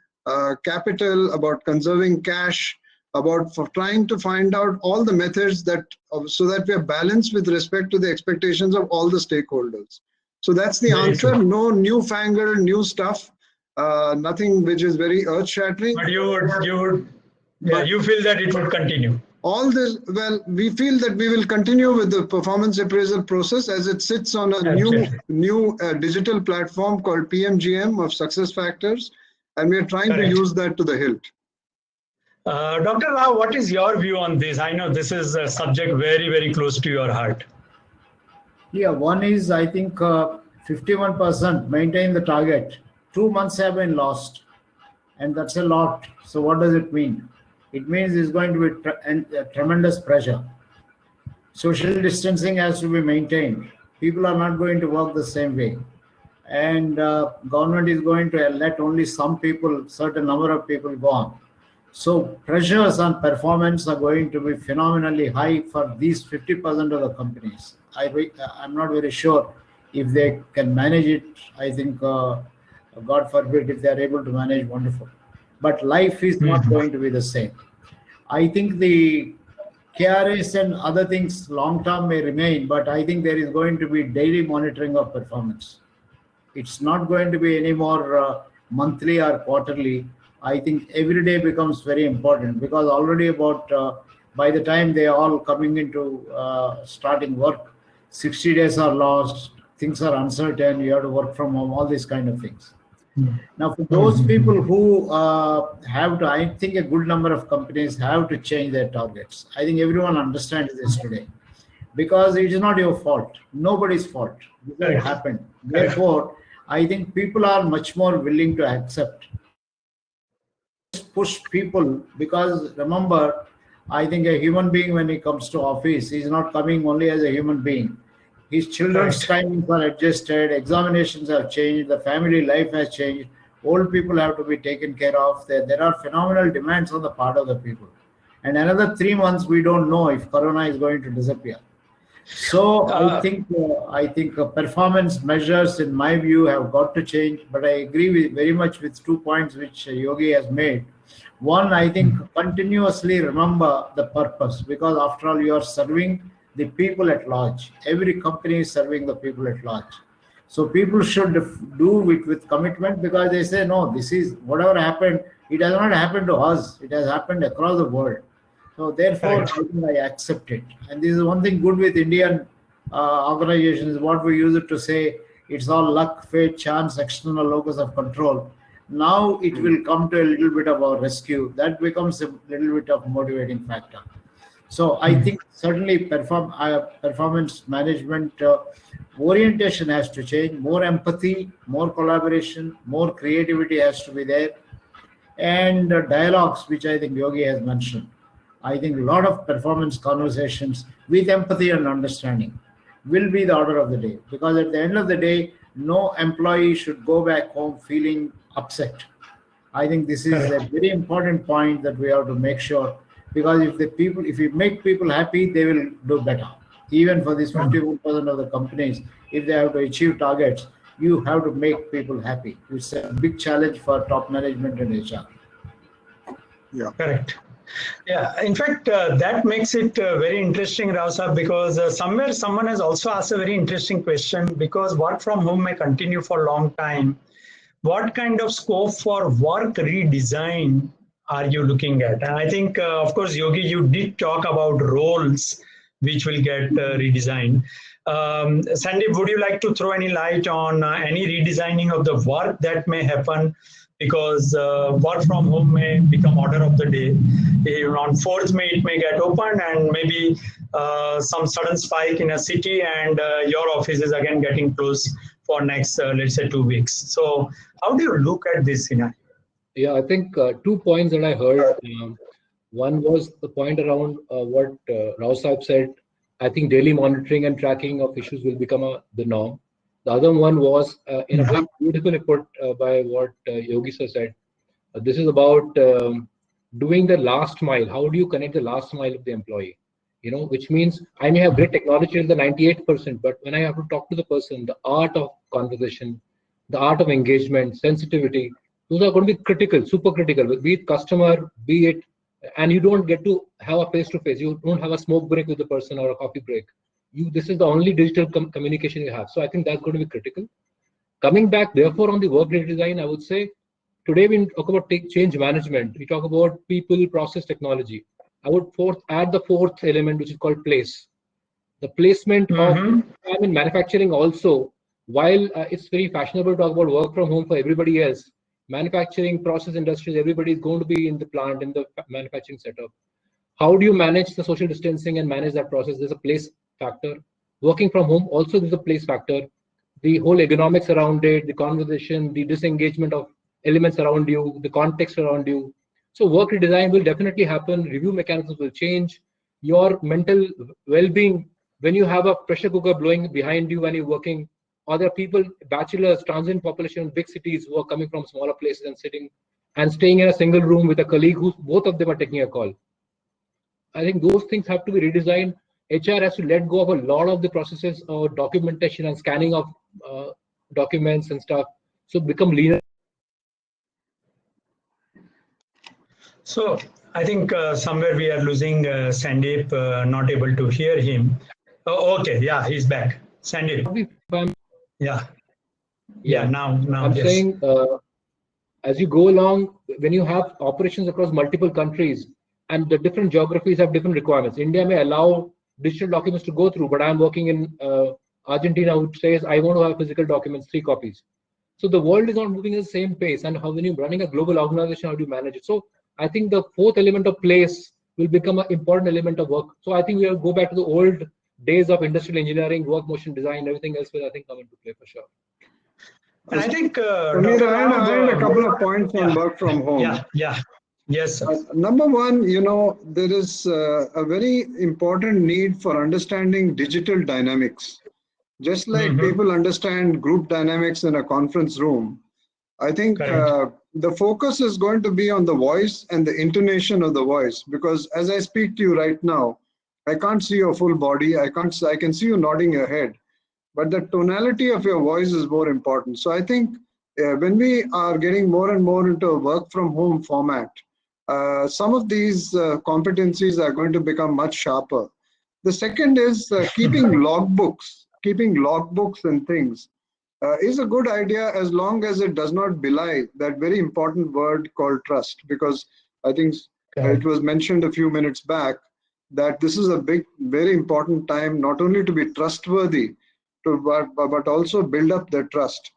S2: capital, about conserving cash, about trying to find out all the methods so that we are balanced with respect to the expectations of all the stakeholders. So that's the answer. No newfangled new stuff, nothing which is very earth-shattering.
S1: But you feel that it would continue.
S2: All this, well, we feel that we will continue with the performance appraisal process as it sits on a new digital platform called PMGM of Success Factors, and we are trying to use that to the hilt.
S1: Dr. Rao, what is your view on this? I know this is a subject very, very close to your heart.
S4: Yeah, one is, I think 51% maintain the target. 2 months have been lost, and that's a lot. So what does it mean? It means it's going to be tremendous pressure. Social distancing has to be maintained. People are not going to work the same way. And government is going to let only some people, certain number of people go on. So pressures on performance are going to be phenomenally high for these 50% of the companies. I'm not very sure if they can manage it. I think, God forbid, if they are able to manage, wonderful. But life is not going to be the same. I think the KRAs and other things long term may remain, but I think there is going to be daily monitoring of performance. It's not going to be any more monthly or quarterly. I think every day becomes very important, because already about by the time they are all coming into starting work, 60 days are lost, things are uncertain, you have to work from home, all these kind of things. Now, for those people who have to, I think a good number of companies have to change their targets. I think everyone understands this today, because it is not your fault, nobody's fault. This has happened. Therefore, I think people are much more willing to accept. Push people, because remember, I think a human being, when he comes to office, he's not coming only as a human being. His children's timings are adjusted, examinations have changed, the family life has changed, old people have to be taken care of. There are phenomenal demands on the part of the people. And another 3 months, we don't know if Corona is going to disappear. So I think performance measures, in my view, have got to change. But I agree very much with 2 points which Yogi has made. One, I think continuously remember the purpose, because after all, you are serving the people at large. Every company is serving the people at large. So people should do it with commitment, because they say, no, this is whatever happened. It has not happened to us. It has happened across the world. So therefore, I think I accept it. And this is one thing good with Indian organizations, what we use it to say, it's all luck, fate, chance, external locus of control. Now it will come to a little bit of our rescue. That becomes a little bit of motivating factor. So I think certainly performance management orientation has to change. More empathy, more collaboration, more creativity has to be there. And dialogues, which I think Yogi has mentioned. I think a lot of performance conversations with empathy and understanding will be the order of the day. Because at the end of the day, no employee should go back home feeling upset. I think this is a very important point that we have to make sure, because if you make people happy, they will do better. Even for this 51% of the companies, if they have to achieve targets, you have to make people happy. It's a big challenge for top management and HR.
S2: Yeah.
S1: Correct. Yeah, in fact, that makes it very interesting, Rao Saab, because somewhere someone has also asked a very interesting question, because work from home may continue for a long time. What kind of scope for work redesign are you looking at? And I think, of course, Yogi, you did talk about roles which will get redesigned. Sandyp, would you like to throw any light on any redesigning of the work that may happen? Because work from home may become order of the day. On 4th May, it may get opened, and maybe some sudden spike in a city, and your office is again getting closed for next, let's say, 2 weeks. So how do you look at this scenario?
S3: Yeah, I think 2 points that I heard. One was the point around what Rao Saab said. I think daily monitoring and tracking of issues will become the norm. The other one was in a very beautiful put by what Yogi sir said. This is about doing the last mile. How do you connect the last mile of the employee? Which means I may have great technology in the 98%, but when I have to talk to the person, the art of conversation, the art of engagement, sensitivity, those are going to be critical, super critical, be it customer, be it, and you don't get to have a face-to-face. You don't have a smoke break with the person or a coffee break. This is the only digital communication you have. So I think that's going to be critical. Coming back, therefore, on the work redesign, I would say, today we talk about change management. We talk about people, process, technology. I would add the 4th element, which is called place. The placement of in manufacturing also, while it's very fashionable to talk about work from home for everybody else, manufacturing, process industries, everybody is going to be in the plant, in the manufacturing setup. How do you manage the social distancing and manage that process? There's a place factor. Working from home also, there's a place factor. The whole economics around it, the conversation, the disengagement of elements around you, the context around you. So work redesign will definitely happen. Review mechanisms will change. Your mental well-being, when you have a pressure cooker blowing behind you when you're working, or there are people, bachelors, transient population in big cities who are coming from smaller places and sitting and staying in a single room with a colleague who both of them are taking a call. I think those things have to be redesigned. HR has to let go of a lot of the processes or documentation and scanning of documents and stuff. So become leaner.
S1: So I think somewhere we are losing Sandeep, not able to hear him. Oh, okay, yeah, he's back. Sandeep. Yeah. Now.
S3: I'm
S1: yes.
S3: saying as you go along, when you have operations across multiple countries and the different geographies have different requirements, India may allow digital documents to go through, but I'm working in Argentina, which says I want to have physical documents, 3 copies. So the world is not moving at the same pace, and how when you're running a global organization, how do you manage it? So I think the 4th element of place will become an important element of work. So I think we'll go back to the old days of industrial engineering, work motion design, everything else will, I think, come into play for sure.
S1: And I think
S2: Samir, I had a couple of points on work from home.
S1: Yes, sir.
S2: Number one, there is a very important need for understanding digital dynamics. Just like people understand group dynamics in a conference room, I think the focus is going to be on the voice and the intonation of the voice, because as I speak to you right now, I can't see your full body. I can see you nodding your head, but the tonality of your voice is more important. So I think when we are getting more and more into a work from home format, some of these competencies are going to become much sharper. The second is keeping logbooks and things is a good idea, as long as it does not belie that very important word called trust, because I think it was mentioned a few minutes back that this is a very important time, not only to be trustworthy, but also build up their trust.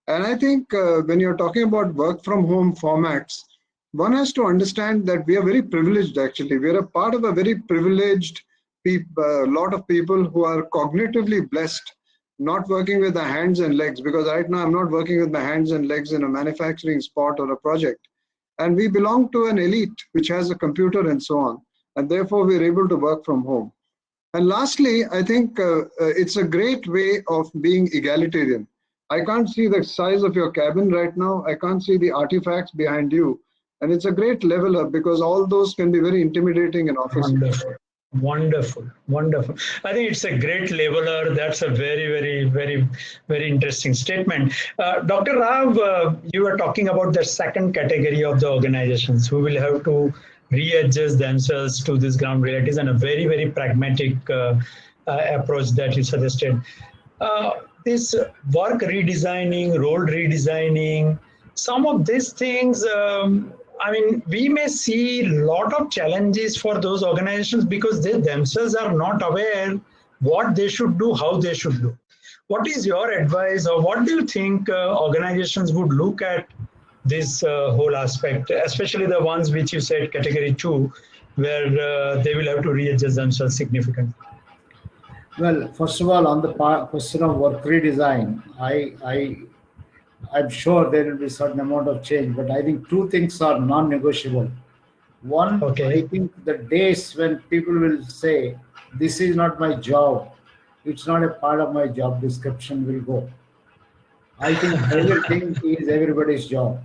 S2: And I think when you're talking about work from home formats, one has to understand that we are very privileged. Actually, we are a part of a very privileged lot of people who are cognitively blessed, not working with their hands and legs, because right now I'm not working with my hands and legs in a manufacturing spot or a project. And we belong to an elite which has a computer and so on, and therefore we're able to work from home. And lastly, I think it's a great way of being egalitarian. I can't see the size of your cabin right now. I can't see the artifacts behind you. And it's a great leveler, because all those can be very intimidating in offices.
S1: Wonderful. I think it's a great leveler. That's a very interesting statement. Dr. Rao, you were talking about the second category of the organizations who will have to readjust themselves to these ground realities, and a very pragmatic approach that you suggested. This work redesigning, role redesigning, some of these things, we may see a lot of challenges for those organizations because they themselves are not aware what they should do, how they should do. What is your advice, or what do you think organizations would look at this whole aspect, especially the ones which you said category 2, where they will have to readjust themselves significantly?
S4: Well, first of all, on the question of work redesign, I'm sure there will be a certain amount of change, but I think 2 things are non-negotiable. One, I think the days when people will say, this is not my job, it's not a part of my job description, will go. I think everything is everybody's job.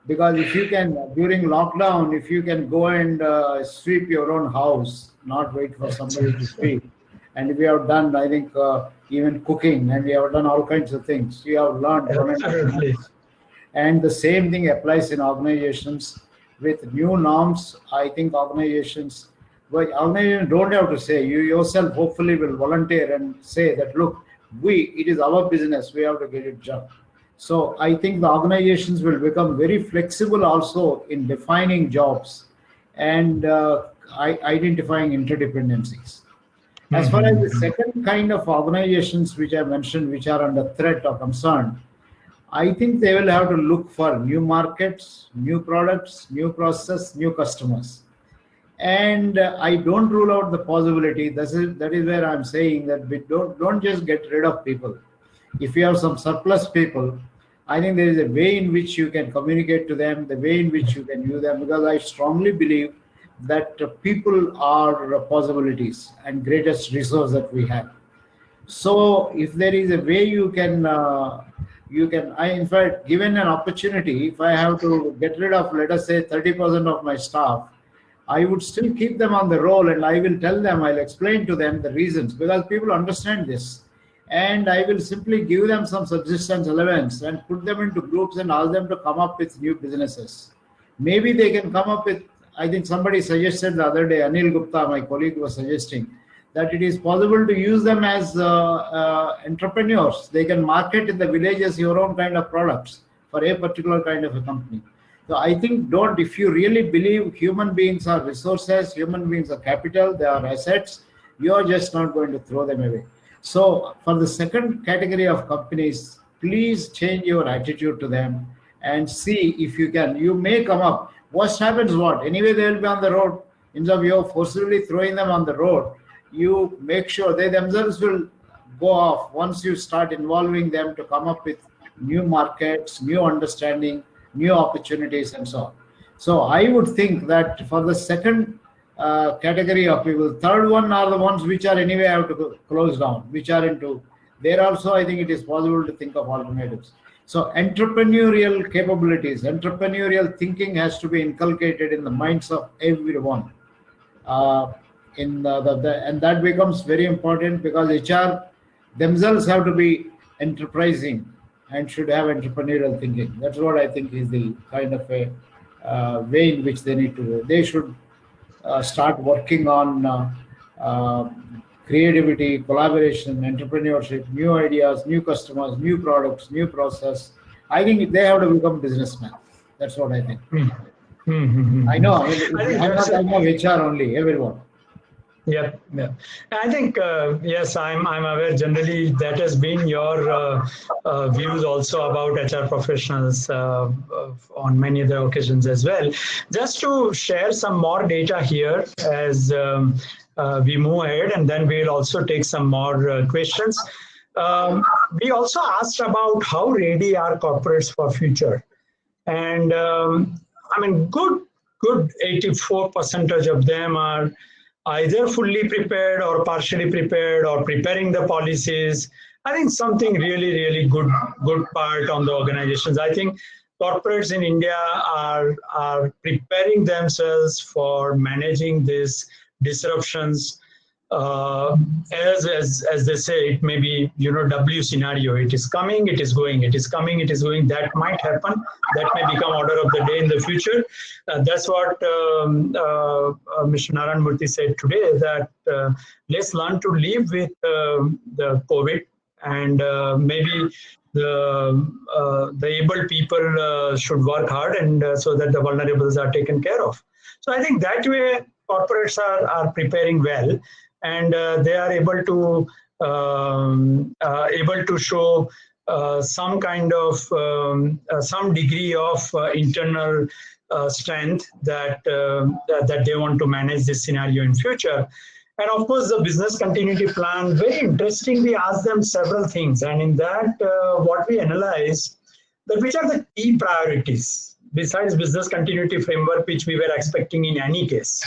S4: Because if you can, during lockdown, if you can go and sweep your own house, not wait for somebody to sweep. And we have done, I think, even cooking, and we have done all kinds of things. We have learned. And the same thing applies in organizations with new norms. I think organizations don't have to say. You yourself hopefully will volunteer and say that, look, it is our business. We have to get it done. So I think the organizations will become very flexible also in defining jobs and identifying interdependencies. As far as the second kind of organizations which I mentioned, which are under threat or concern, I think they will have to look for new markets, new products, new process, new customers. And I don't rule out the possibility. That is where I'm saying that we don't just get rid of people. If you have some surplus people, I think there is a way in which you can communicate to them, the way in which you can use them, because I strongly believe that people are possibilities and greatest resource that we have. So if there is a way you can, in fact, given an opportunity, if I have to get rid of, let us say, 30% of my staff, I would still keep them on the roll, and I will tell them, I'll explain to them the reasons, because people understand this. And I will simply give them some subsistence allowance and put them into groups and ask them to come up with new businesses. Maybe they can come up with, I think somebody suggested the other day, Anil Gupta, my colleague, was suggesting that it is possible to use them as entrepreneurs. They can market in the villages your own kind of products. for a particular kind of a company. So I think if you really believe human beings are resources, human beings are capital, they are assets, you're just not going to throw them away. So for the second category of companies, please change your attitude to them and see if you can. You may come up. Worst happens what? Anyway, they will be on the road. Instead of you forcibly throwing them on the road, you make sure they themselves will go off once you start involving them to come up with new markets, new understanding, new opportunities, and so on. So I would think that for the second category of people, third one are the ones which are anyway have to close down, which are into there also. I think it is possible to think of alternatives. So entrepreneurial capabilities, entrepreneurial thinking has to be inculcated in the minds of everyone. And that becomes very important because HR themselves have to be enterprising and should have entrepreneurial thinking. That's what I think is the kind of a way in which they need to go. They should start working on creativity, collaboration, entrepreneurship, new ideas, new customers, new products, new process. I think they have to become businessmen. That's what I think. I know. I'm not talking of HR only, everyone.
S1: Yeah. I think yes, I'm aware. Generally, that has been your views also about HR professionals on many other occasions as well. Just to share some more data here as we move ahead, and then we'll also take some more questions. We also asked about how ready are corporates for future, and I mean, good 84% of them are either fully prepared or partially prepared or preparing the policies. I think something really good part on the organizations. I think corporates in India are preparing themselves for managing these disruptions. As they say, it may be, W scenario. It is coming, it is going, it is coming, it is going. That might happen. That may become order of the day in the future. That's what Mr. Narayan Murthy said today, that let's learn to live with the COVID, and maybe the able people should work hard, and so that the vulnerables are taken care of. So I think that way corporates are preparing well, and they are able to show some kind of some degree of internal strength that they want to manage this scenario in future. And of course, the business continuity plan, very interestingly, asked them several things. And in that, what we analyzed, that which are the key priorities besides business continuity framework, which we were expecting in any case.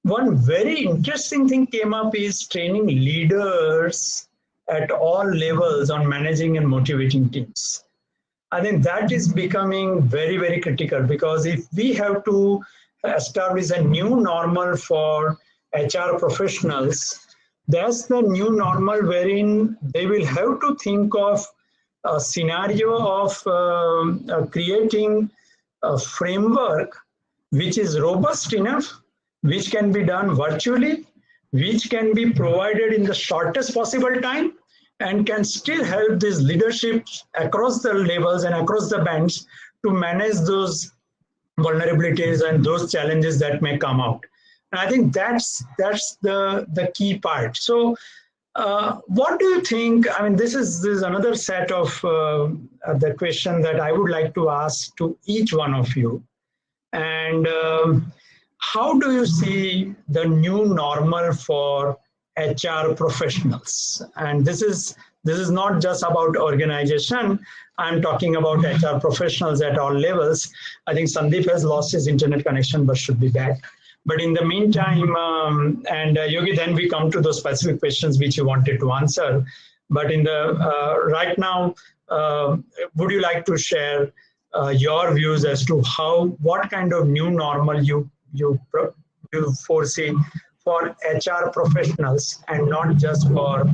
S1: One very interesting thing came up is training leaders at all levels on managing and motivating teams. I think that is becoming very critical, because if we have to establish a new normal for HR professionals, that's the new normal wherein they will have to think of a scenario of creating a framework which is robust enough, which can be done virtually, which can be provided in the shortest possible time, and can still help this leadership across the levels and across the bands to manage those vulnerabilities and those challenges that may come out. And I think that's the key part. So what do you think? I mean, this is another set of the question that I would like to ask to each one of you. And how do you see the new normal for HR professionals? And this is not just about organization. I'm talking about HR professionals at all levels. I think Sandeep has lost his internet connection, but should be back. But in the meantime, and Yogi, then we come to those specific questions which you wanted to answer. But in the right now, would you like to share your views as to what kind of new normal you foresee for HR professionals and not just for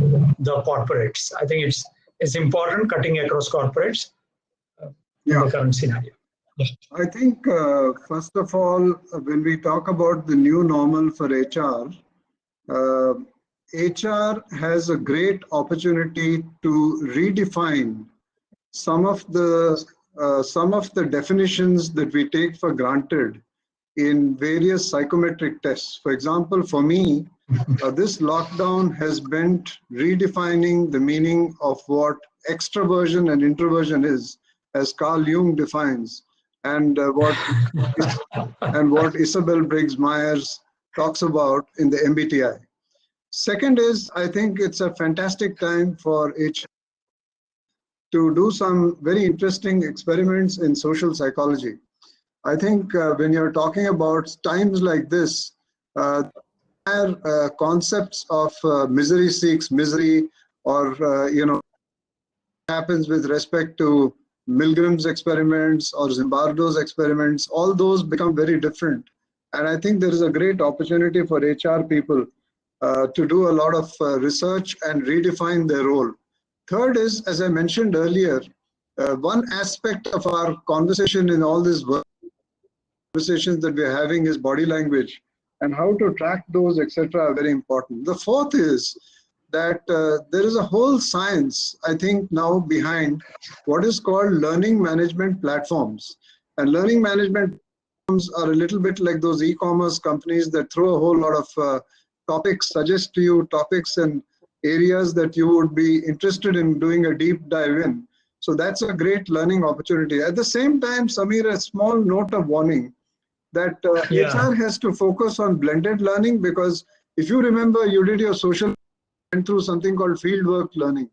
S1: the corporates? I think it's important cutting across corporates in the current scenario.
S2: I think, first of all, when we talk about the new normal for HR, HR has a great opportunity to redefine some of the some of the definitions that we take for granted in various psychometric tests. For example, for me, this lockdown has meant redefining the meaning of what extroversion and introversion is, as Carl Jung defines, and what Isabel Briggs Myers talks about in the MBTI. Second is, I think it's a fantastic time for HR to do some very interesting experiments in social psychology. I think when you're talking about times like this, concepts of misery seeks misery, or happens with respect to Milgram's experiments or Zimbardo's experiments, all those become very different. And I think there is a great opportunity for HR people to do a lot of research and redefine their role. Third is, as I mentioned earlier, one aspect of our conversation in all these conversations that we're having is body language, and how to track those, etc., are very important. The fourth is that there is a whole science, I think, now behind what is called learning management platforms. And learning management platforms are a little bit like those e-commerce companies that throw a whole lot of topics, suggest to you topics and areas that you would be interested in doing a deep dive in. So that's a great learning opportunity. At the same time, Samir, a small note of warning that HR has to focus on blended learning, because if you remember, you did your social went through something called fieldwork learning.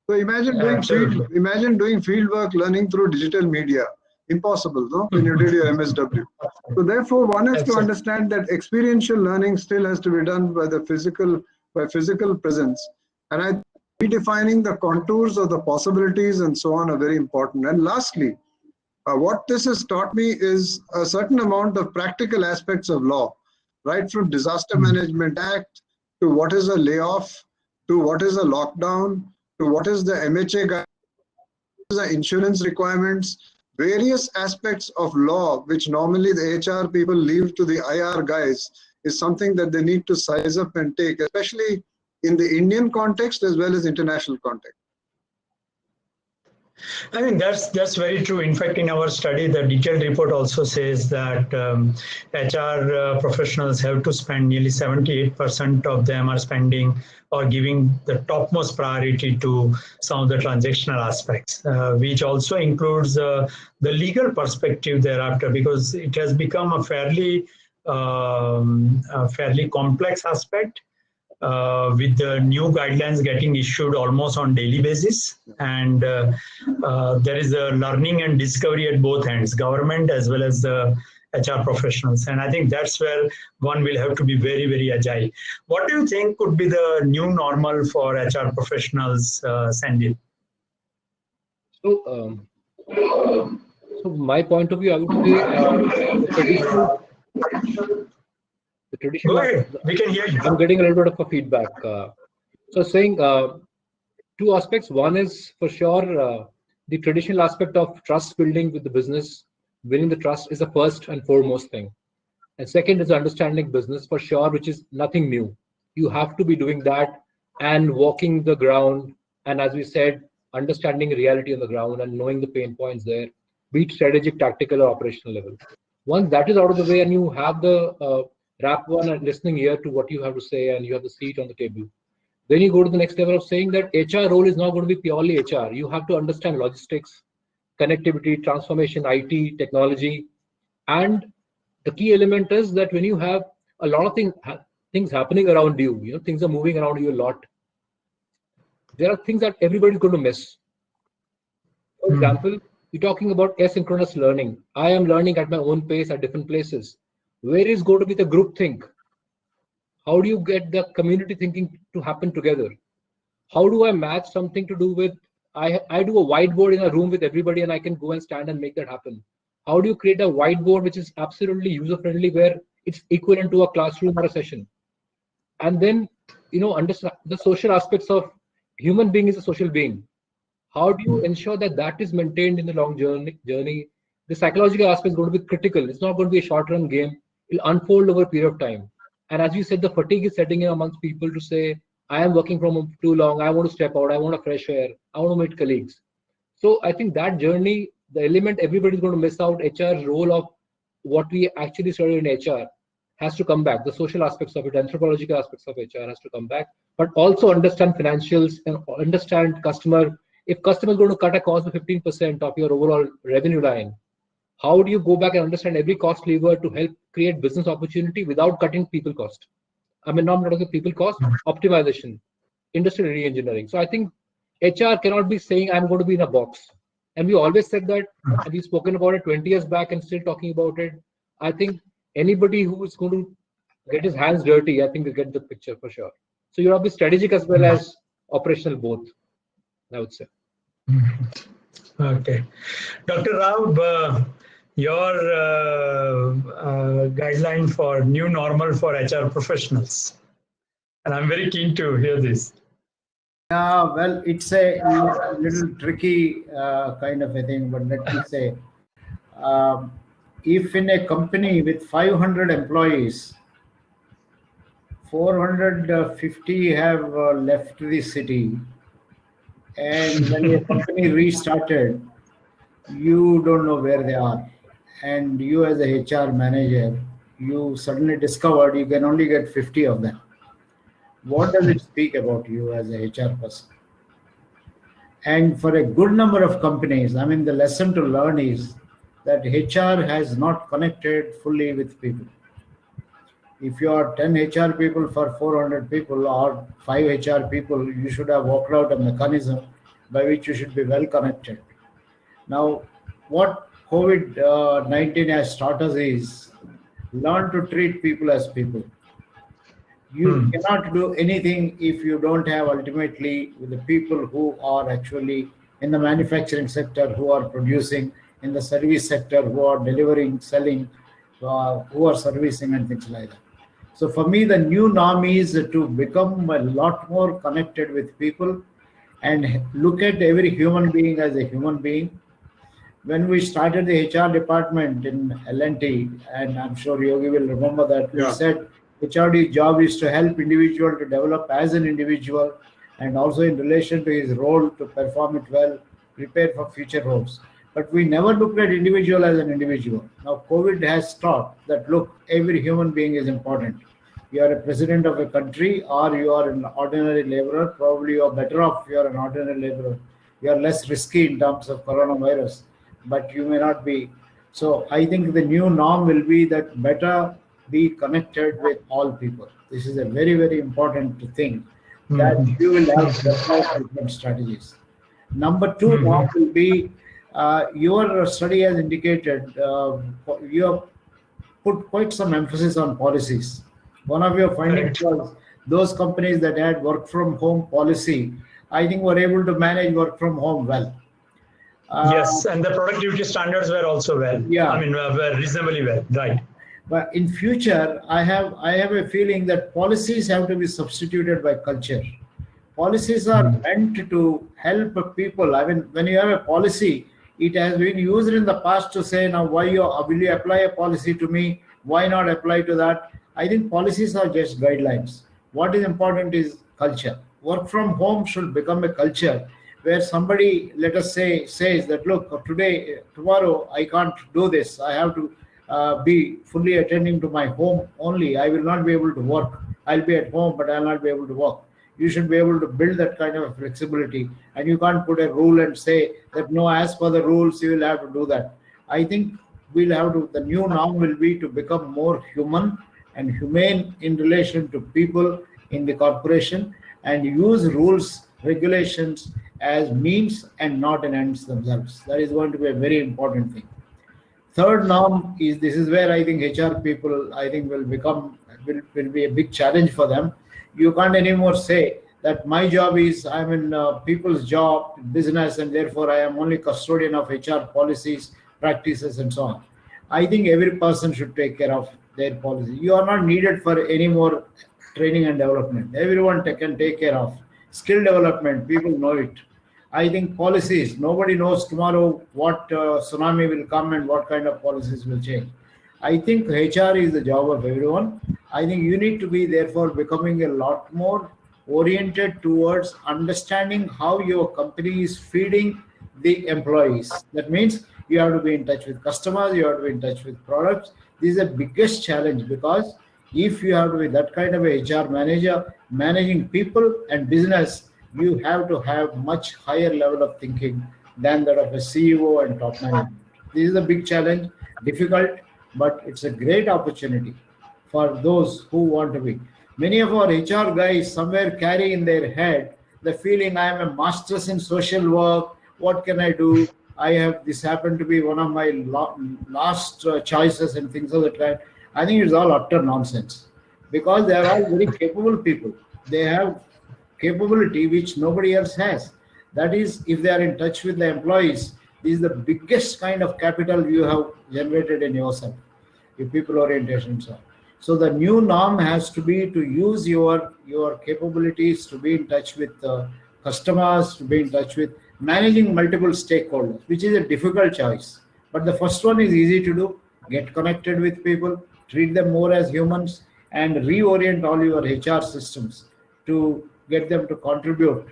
S2: So imagine doing fieldwork learning through digital media. Impossible, no? When you did your MSW. So therefore, one has to understand that experiential learning still has to be done by physical presence. And I think redefining the contours of the possibilities and so on are very important. And lastly, what this has taught me is a certain amount of practical aspects of law, right from Disaster Management Act to what is a layoff, to what is a lockdown, to what is the MHA guide, the insurance requirements, various aspects of law, which normally the HR people leave to the IR guys, is something that they need to size up and take, especially in the Indian context as well as international context.
S1: I think that's very true. In fact, in our study, the detailed report also says that HR professionals have to spend nearly 78% of them are spending or giving the topmost priority to some of the transactional aspects, which also includes the legal perspective thereafter, because it has become a fairly complex aspect. With the new guidelines getting issued almost on daily basis, and there is a learning and discovery at both ends, government as well as the HR professionals. And I think that's where one will have to be very, very agile. What do you think could be the new normal for HR professionals, Sandyp?
S3: So my point of view, I would say the traditional.
S1: Go ahead. We can hear you.
S3: I'm getting a little bit of a feedback. So saying two aspects. One is for sure the traditional aspect of trust building with the business. Winning the trust is the first and foremost thing. And second is understanding business for sure, which is nothing new. You have to be doing that and walking the ground. And as we said, understanding reality on the ground and knowing the pain points there, be it strategic, tactical, or operational level. Once that is out of the way and you have the wrap one and listening ear to what you have to say and you have the seat on the table, then you go to the next level of saying that HR role is not going to be purely HR. You have to understand logistics, connectivity, transformation, IT, technology. And the key element is that when you have a lot of things happening around you, things are moving around you a lot, there are things that everybody's going to miss. For example, you're talking about asynchronous learning. I am learning at my own pace at different places. Where is going to be the group think? How do you get the community thinking to happen together? How do I match something to do with, I do a whiteboard in a room with everybody and I can go and stand and make that happen. How do you create a whiteboard which is absolutely user-friendly where it's equivalent to a classroom or a session? And then, understand the social aspects of human being is a social being. How do you ensure that that is maintained in the long journey? The psychological aspect is going to be critical. It's not going to be a short-run game. It'll unfold over a period of time. And as you said, the fatigue is setting in amongst people to say, I am working from home too long. I want to step out. I want a fresh air. I want to meet colleagues. So I think that journey, the element everybody's going to miss out, HR's role of what we actually studied in HR has to come back. The social aspects of it, anthropological aspects of HR has to come back, but also understand financials and understand customer. If customer is going to cut a cost of 15% of your overall revenue line, how do you go back and understand every cost lever to help create business opportunity without cutting people cost? I mean, not talking people cost, optimization, industry re-engineering. So I think HR cannot be saying, I'm going to be in a box. And we always said that, and we've spoken about it 20 years back and still talking about it. I think anybody who is going to get his hands dirty, I think will get the picture for sure. So you have to be strategic as well as operational both, I would say.
S1: Okay. Dr. Rao, your guideline for new normal for HR professionals. And I'm very keen to hear this.
S4: Yeah, well, it's a little tricky kind of a thing, but let me say, if in a company with 500 employees, 450 have left the city, and when your company restarted, you don't know where they are. And you as a HR manager, you suddenly discovered you can only get 50 of them. What does it speak about you as a HR person? And for a good number of companies, I mean, the lesson to learn is that HR has not connected fully with people. If you are 10 HR people for 400 people or 5 HR people, you should have worked out a mechanism by which you should be well connected. Now, what COVID-19 has taught us is learn to treat people as people. You cannot do anything if you don't have ultimately the people who are actually in the manufacturing sector, who are producing, in the service sector, who are delivering, selling, who are servicing and things like that. So for me, the new norm is to become a lot more connected with people and look at every human being as a human being. When we started the HR department in L&T, and I'm sure Yogi will remember that, we said HRD's job is to help individual to develop as an individual and also in relation to his role to perform it well, prepare for future roles. But we never looked at individual as an individual. Now COVID has taught that, look, every human being is important. You are a president of a country or you are an ordinary laborer, probably you are better off if you are an ordinary laborer. You are less risky in terms of coronavirus, but you may not be. So I think the new norm will be that better be connected with all people. This is a very, very important thing that you will have different strategies. Number two norm will be your study has indicated you have put quite some emphasis on policies. One of your findings was those companies that had work from home policy, I think were able to manage work from home well.
S1: Yes, and the productivity standards were also well.
S4: Yeah,
S1: I mean, were reasonably well, right?
S4: But in future, I have a feeling that policies have to be substituted by culture. Policies are meant to help people. I mean, when you have a policy, it has been used in the past to say, now why will you apply a policy to me? Why not apply to that? I think policies are just guidelines. What is important is culture. Work from home should become a culture where somebody, let us say, says that, look, tomorrow I can't do this. I have to be fully attending to my home only. I will not be able to work. I'll be at home, but I'll not be able to work. You should be able to build that kind of flexibility, and you can't put a rule and say that no, as per the rules, you will have to do that. I think we'll have to, the new norm will be to become more human and humane in relation to people in the corporation and use rules, regulations as means and not an ends themselves. That is going to be a very important thing. Third norm is, this is where I think HR people, I think will be a big challenge for them. You can't anymore say that my job is, I'm in people's job, business, and therefore I am only custodian of HR policies, practices, and so on. I think every person should take care of their policy. You are not needed for any more training and development. Everyone can take care of. Skill development, people know it. I think policies, nobody knows tomorrow what tsunami will come and what kind of policies will change. I think HR is the job of everyone. I think you need to be therefore becoming a lot more oriented towards understanding how your company is feeding the employees. That means you have to be in touch with customers, you have to be in touch with products. This is the biggest challenge, because if you have to be that kind of a HR manager, managing people and business, you have to have much higher level of thinking than that of a CEO and top management. This is a big challenge, difficult, but it's a great opportunity for those who want to be. Many of our HR guys somewhere carry in their head the feeling, I am a master's in social work. What can I do? I have this happened to be one of my last choices and things of that kind. I think it's all utter nonsense, because they are all very capable people. They have capability which nobody else has. That is, if they are in touch with the employees, this is the biggest kind of capital you have generated in yourself, your people orientation. So the new norm has to be to use your capabilities to be in touch with customers, to be in touch with managing multiple stakeholders, which is a difficult choice. But the first one is easy to do. Get connected with people, treat them more as humans, and reorient all your HR systems to get them to contribute,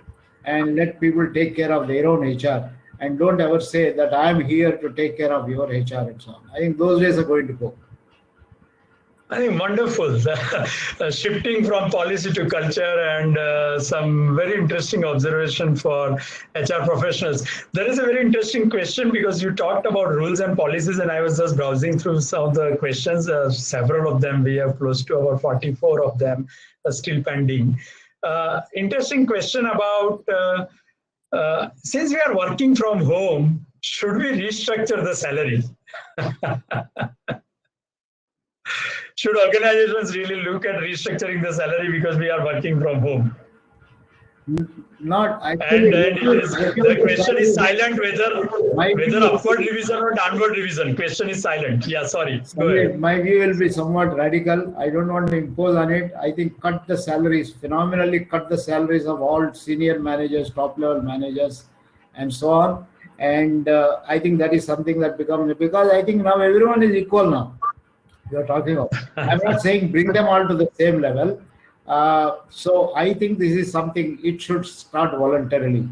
S4: and let people take care of their own HR. And don't ever say that I am here to take care of your HR and so on. I think those days are going to go.
S1: I think wonderful. Shifting from policy to culture, and some very interesting observation for HR professionals. There is a very interesting question, because you talked about rules and policies, and I was just browsing through some of the questions. Several of them, we have close to about 44 of them still pending. Interesting question about, since we are working from home, should we restructure the salary? Should organizations really look at restructuring the salary because we are working from home?
S4: Not actually.
S1: And the question is silent, whether upward revision or downward revision. Question is silent. Yeah, sorry. Go ahead.
S4: My view will be somewhat radical. I don't want to impose on it. I think cut the salaries, phenomenally cut the salaries of all senior managers, top level managers, and so on. And I think that is something that becomes, because I think now everyone is equal now. You are talking of. I'm not saying bring them all to the same level. So I think this is something, it should start voluntarily.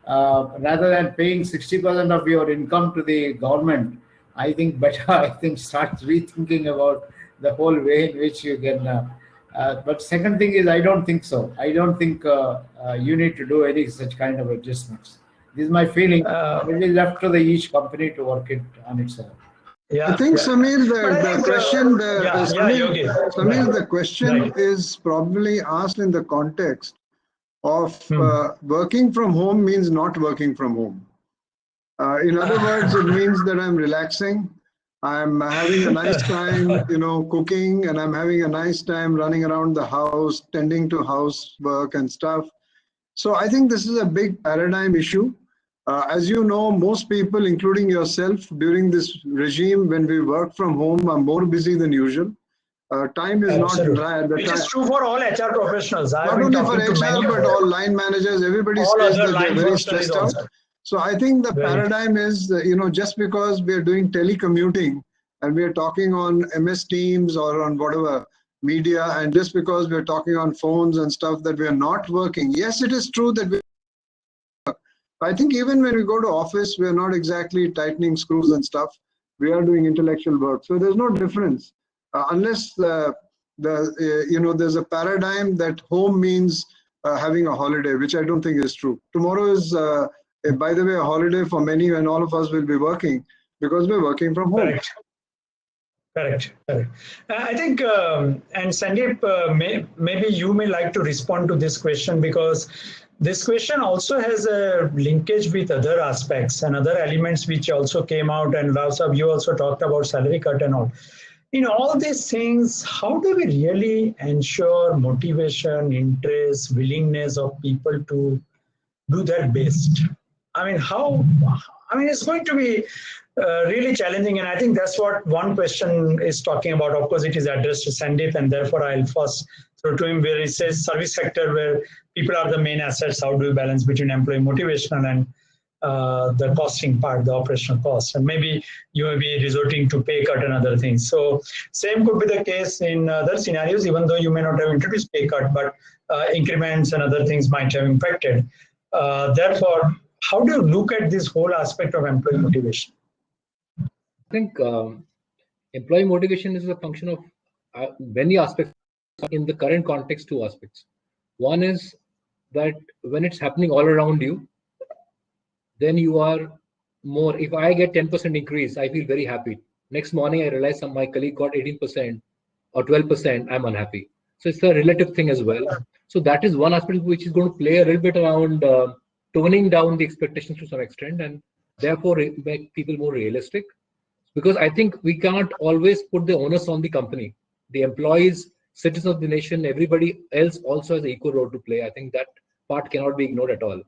S4: Rather than paying 60% of your income to the government, I think better, start rethinking about the whole way in which you can. But second thing is, I don't think so. I don't think you need to do any such kind of adjustments. This is my feeling. It is left to each company to work it on its own.
S2: Yeah, I think, Samir, the question is probably asked in the context of working from home means not working from home. In other words, it means that I'm relaxing, I'm having a nice time, cooking, and I'm having a nice time running around the house, tending to housework and stuff. So I think this is a big paradigm issue. As you know, most people, including yourself, during this regime, when we work from home, are more busy than usual. Time is not dry.
S1: Which is true for all HR professionals.
S2: Not only for HR, but all line managers. Everybody says that they're very stressed out. So I think the paradigm is, just because we are doing telecommuting and we are talking on MS Teams or on whatever media, and just because we're talking on phones and stuff, that we are not working. Yes, it is true that I think even when we go to office, we are not exactly tightening screws and stuff. We are doing intellectual work. So there's no difference unless there's a paradigm that home means having a holiday, which I don't think is true. Tomorrow is, by the way, a holiday for many, and all of us will be working because we're working from home.
S1: Correct. I think, and Sandyp, maybe you may like to respond to this question, because this question also has a linkage with other aspects and other elements which also came out, and Rao, you also talked about salary cut and all. In all these things, how do we really ensure motivation, interest, willingness of people to do their best? I mean, it's going to be really challenging, and I think that's what one question is talking about. Of course, it is addressed to Sandyp, and therefore I'll first throw to him, where he says service sector where people are the main assets. How do you balance between employee motivation and the costing part, the operational cost? And maybe you may be resorting to pay cut and other things. So same could be the case in other scenarios, even though you may not have introduced pay cut, but increments and other things might have impacted. Therefore, how do you look at this whole aspect of employee motivation?
S3: I think employee motivation is a function of many aspects. In the current context, two aspects. One is that when it's happening all around you, then you are more. If I get 10% increase, I feel very happy. Next morning, I realize my colleague got 18% or 12%, I'm unhappy. So it's a relative thing as well. So that is one aspect which is going to play a little bit around toning down the expectations to some extent, and therefore make people more realistic. Because I think we cannot always put the onus on the company. The employees, citizens of the nation, everybody else also has an equal role to play. I think that part cannot be ignored at all.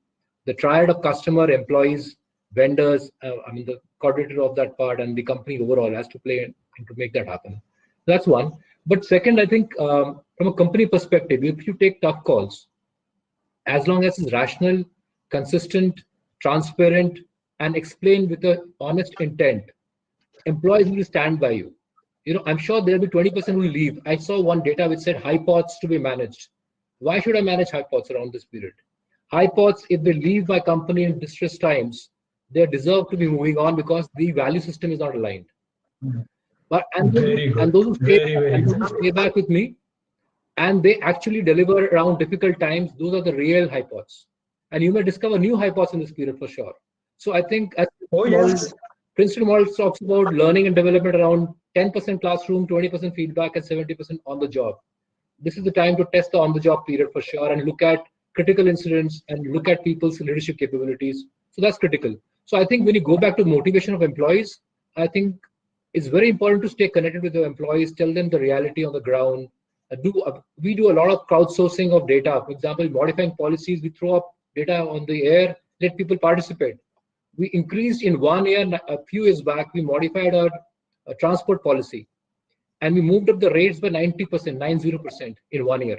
S3: The triad of customer, employees, vendors, the coordinator of that part and the company overall has to play and to make that happen. That's one. But second, I think from a company perspective, if you take tough calls, as long as it's rational, consistent, transparent, and explained with an honest intent, employees will stand by you. I'm sure there'll be 20% who will leave. I saw one data which said hypods to be managed. Why should I manage hypods around this period? Hypods, if they leave my company in distress times, they deserve to be moving on because the value system is not aligned. But those who stay back with me, and they actually deliver around difficult times, those are the real hypods. And you may discover new hypods in this period for sure. So I think as Princeton model talks about learning and development around 10% classroom, 20% feedback, and 70% on the job. This is the time to test the on-the-job period for sure and look at critical incidents and look at people's leadership capabilities. So that's critical. So I think when you go back to motivation of employees, I think it's very important to stay connected with the employees, tell them the reality on the ground. We do a lot of crowdsourcing of data. For example, modifying policies, we throw up data on the air, let people participate. We increased in 1 year, a few years back, we modified our transport policy. And we moved up the rates by 90% in 1 year.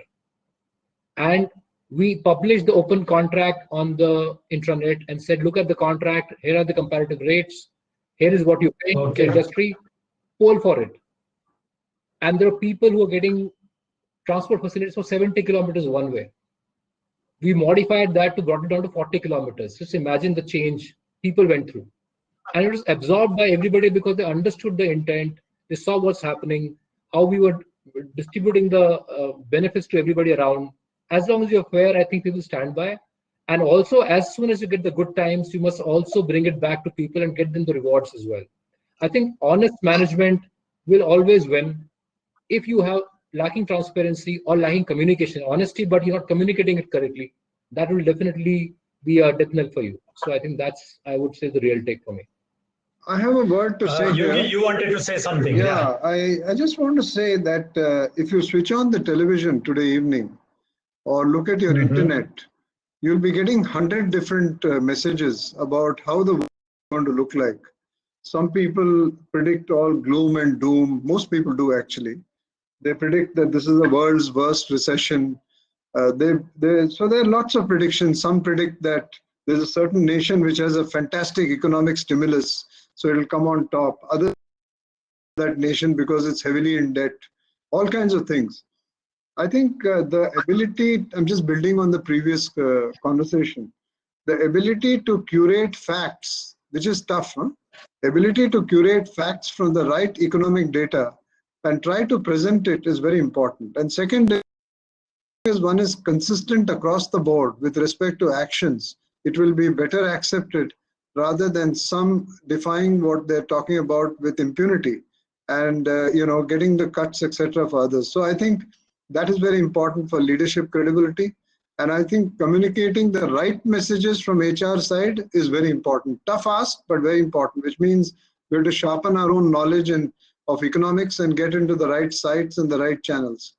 S3: And we published the open contract on the intranet and said, look at the contract, here are the comparative rates, here is what you pay in the industry, poll for it. And there are people who are getting transport facilities for 70 kilometers one way. We modified that to brought it down to 40 kilometers. Just imagine the change people went through. And it was absorbed by everybody because they understood the intent, they saw what's happening, how we were distributing the benefits to everybody around. As long as you're fair, I think people stand by. And also, as soon as you get the good times, you must also bring it back to people and get them the rewards as well. I think honest management will always win. If you have lacking transparency or lacking communication, honesty, but you're not communicating it correctly, that will definitely be a death knell for you. So I think that's, I would say, the real take for me.
S2: I have a word to say.
S1: Yogi, you wanted to say something.
S2: Yeah, I just want to say that if you switch on the television today evening or look at your internet, you'll be getting 100 different messages about how the world is going to look like. Some people predict all gloom and doom. Most people do actually. They predict that this is the world's worst recession. So there are lots of predictions. Some predict that there's a certain nation which has a fantastic economic stimulus, so it'll come on top. Other that nation because it's heavily in debt. All kinds of things. I think the ability, I'm just building on the previous conversation, the ability to curate facts, which is tough, huh? Ability to curate facts from the right economic data and try to present it is very important. And second is one is consistent across the board with respect to actions. It will be better accepted rather than some defying what they're talking about with impunity and getting the cuts, etc. for others. So I think that is very important for leadership credibility. And I think communicating the right messages from HR side is very important. Tough ask, but very important, which means we have to sharpen our own knowledge of economics and get into the right sites and the right channels.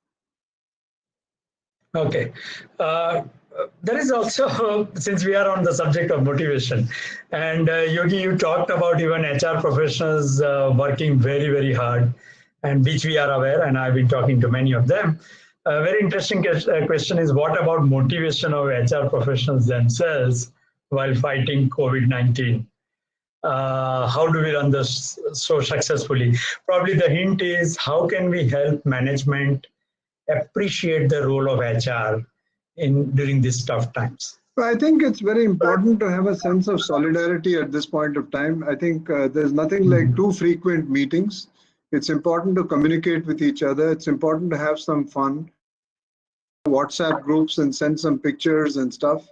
S1: Okay. There is also, since we are on the subject of motivation, and Yogi, you talked about even HR professionals working very, very hard, and which we are aware, and I've been talking to many of them. A very interesting question is, what about motivation of HR professionals themselves while fighting COVID-19? How do we run this so successfully? Probably the hint is, how can we help management appreciate the role of HR during these tough times?
S2: I think it's very important to have a sense of solidarity at this point of time. I think there's nothing like too frequent meetings. It's important to communicate with each other. It's important to have some fun. WhatsApp groups and send some pictures and stuff,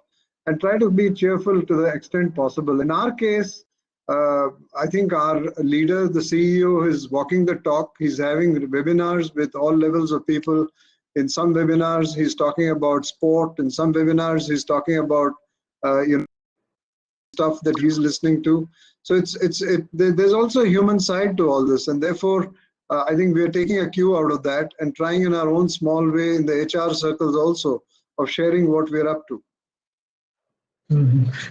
S2: and try to be cheerful to the extent possible. In our case, I think our leader, the CEO, is walking the talk. He's having webinars with all levels of people. In some webinars, he's talking about sport. In some webinars, he's talking about stuff that he's listening to. So there's also a human side to all this, and therefore, I think we are taking a cue out of that and trying in our own small way in the HR circles also of sharing what we're up to.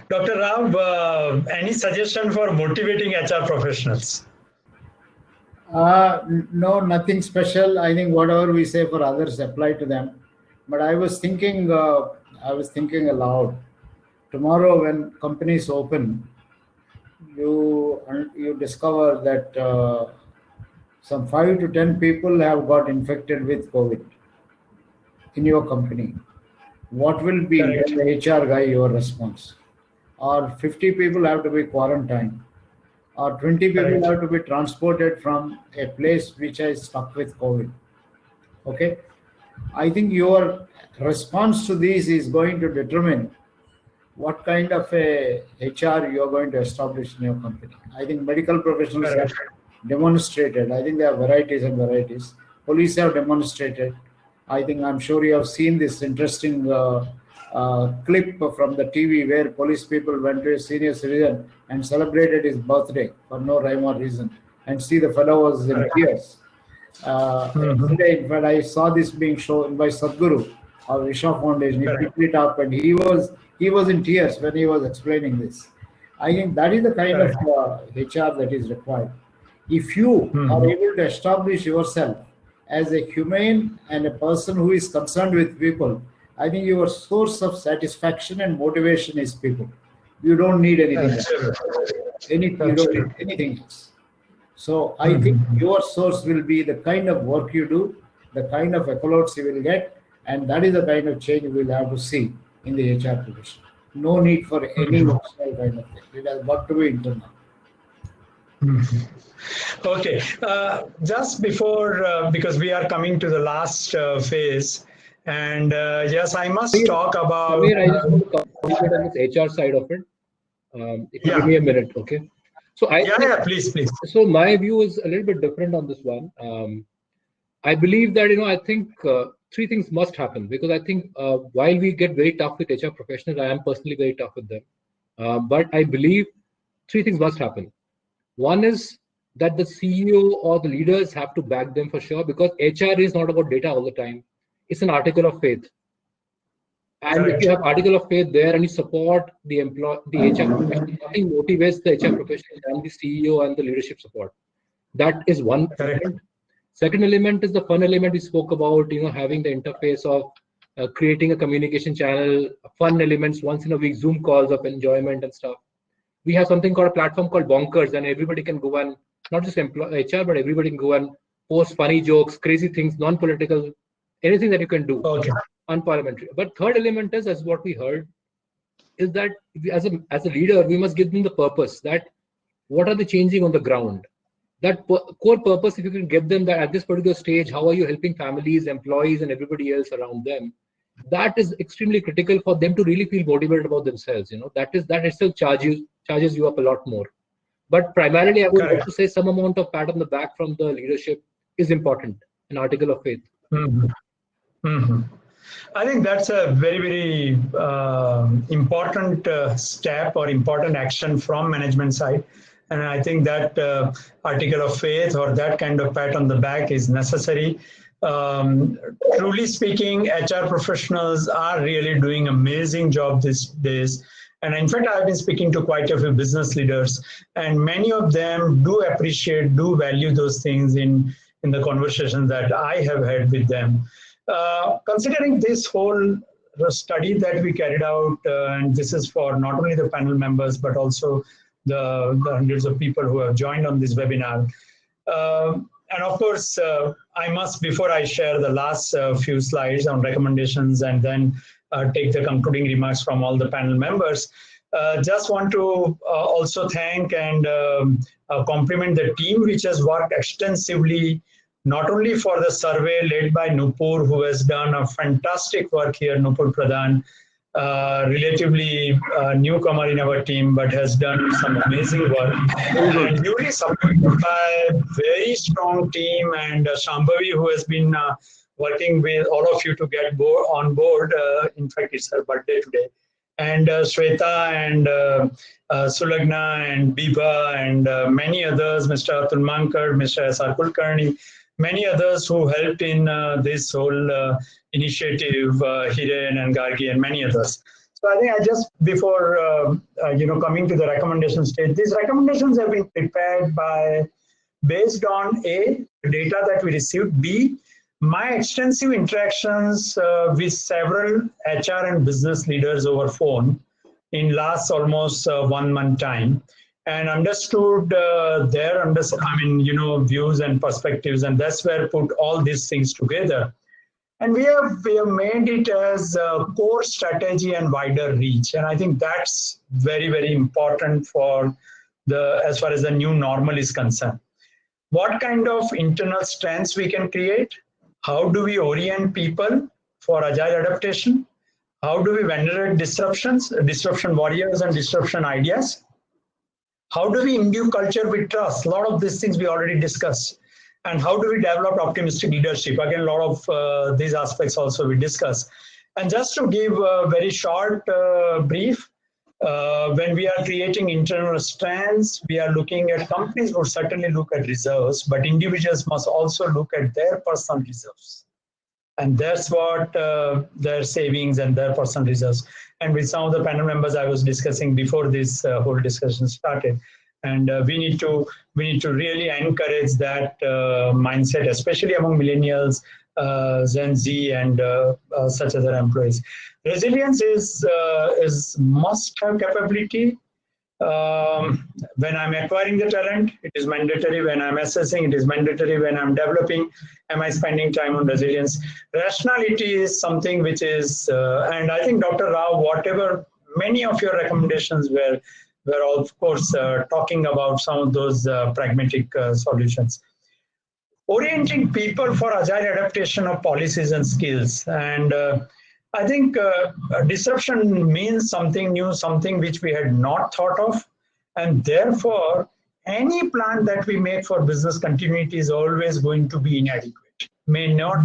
S1: Dr. Rao, any suggestion for motivating HR professionals?
S4: No, nothing special. I think whatever we say for others apply to them. But I was thinking aloud. Tomorrow, when companies open, you discover that some 5 to 10 people have got infected with COVID in your company. What will be the HR guy your response? Or 50 people have to be quarantined, or 20 people have to be transported from a place which is stuck with COVID. Okay, I think your response to this is going to determine what kind of a HR you are going to establish in your company. I think medical professionals have demonstrated. I think there are varieties and varieties. Police have demonstrated. I'm sure you have seen this interesting clip from the TV where police people went to a senior citizen and celebrated his birthday for no rhyme or reason, and see the fellow was in tears. Today, in fact, I saw this being shown by Sadhguru of Isha Foundation. He picked it up, and he was in tears when he was explaining this. I think that is the kind of HR that is required. If you are able to establish yourself as a humane and a person who is concerned with people, I think your source of satisfaction and motivation is people. You don't need anything else. You don't need anything else. So I think your source will be the kind of work you do, the kind of accolades you will get, and that is the kind of change we will have to see in the HR profession. No need for any external kind of thing. It has got to be internal.
S1: Okay, just before, because we are coming to the last phase, and yes, I must talk about...
S3: Samir, I just want to comment on this HR side of it. If you give me a minute, okay? So
S1: please.
S3: So my view is a little bit different on this one. I believe that, I think 3 things must happen, because I think while we get very tough with HR professionals, I am personally very tough with them. But I believe 3 things must happen. One is that the CEO or the leaders have to back them for sure, because HR is not about data all the time. It's an article of faith. And if you have article of faith there and you support the HR professional, nothing motivates the HR professional and the CEO and the leadership support. That is one element. Second element is the fun element we spoke about, having the interface of creating a communication channel, fun elements, once in a week, Zoom calls of enjoyment and stuff. We have something called a platform called Bonkers, and everybody can go and, not just HR, but everybody can go and post funny jokes, crazy things, non-political, anything that you can do, unparliamentary. But third element is, as what we heard, is that as a leader, we must give them the purpose, that what are they changing on the ground? That core purpose, if you can give them that at this particular stage, how are you helping families, employees, and everybody else around them? That is extremely critical for them to really feel motivated about themselves. That itself charges you up a lot more. But primarily, I would like to say some amount of pat on the back from the leadership is important, an article of faith.
S1: I think that's a very, very important step or important action from management side. And I think that article of faith or that kind of pat on the back is necessary. Truly speaking, HR professionals are really doing an amazing job these days. And in fact, I've been speaking to quite a few business leaders, and many of them do appreciate, do value those things in the conversations that I have had with them. Considering this whole study that we carried out, and this is for not only the panel members, but also the hundreds of people who have joined on this webinar. And of course, I must, before I share the last few slides on recommendations and then take the concluding remarks from all the panel members. Just want to also thank and compliment the team which has worked extensively, not only for the survey led by Nupur, who has done a fantastic work here, Nupur Pradhan, relatively newcomer in our team, but has done some amazing work. And duly supported by a very strong team, and Shambhavi, who has been working with all of you to get on board. In fact, it's her birthday today. And Shweta and Sulagna and Biba and many others, Mr. Atul Mankar, Mr. S.R. Kulkarni, many others who helped in this whole initiative, Hiren and Gargi and many others. So I think I just, before coming to the recommendation stage, these recommendations have been prepared based on A, the data that we received, B, my extensive interactions with several HR and business leaders over phone in last almost 1 month time, and understood their views and perspectives, and that's where put all these things together. And we have made it as a core strategy and wider reach, and I think that's very, very important for as far as the new normal is concerned. What kind of internal strengths we can create? How do we orient people for agile adaptation? How do we venerate disruptions, disruption warriors and disruption ideas? How do we imbue culture with trust? A lot of these things we already discussed. And how do we develop optimistic leadership? Again, a lot of these aspects also we discussed. And just to give a very short brief, when we are creating internal strengths, we are looking at, companies will certainly look at reserves, but individuals must also look at their personal reserves. And that's what their savings and their personal reserves. And with some of the panel members I was discussing before this whole discussion started. And we need to really encourage that mindset, especially among millennials, Gen Z, and such other employees. Resilience is must-have capability. When I'm acquiring the talent, it is mandatory. When I'm assessing, it is mandatory. When I'm developing, am I spending time on resilience? Rationality is something which is, and I think Dr. Rao, whatever, many of your recommendations were of course talking about some of those pragmatic solutions. Orienting people for agile adaptation of policies and skills. And I think disruption means something new, something which we had not thought of. And therefore, any plan that we make for business continuity is always going to be inadequate. May never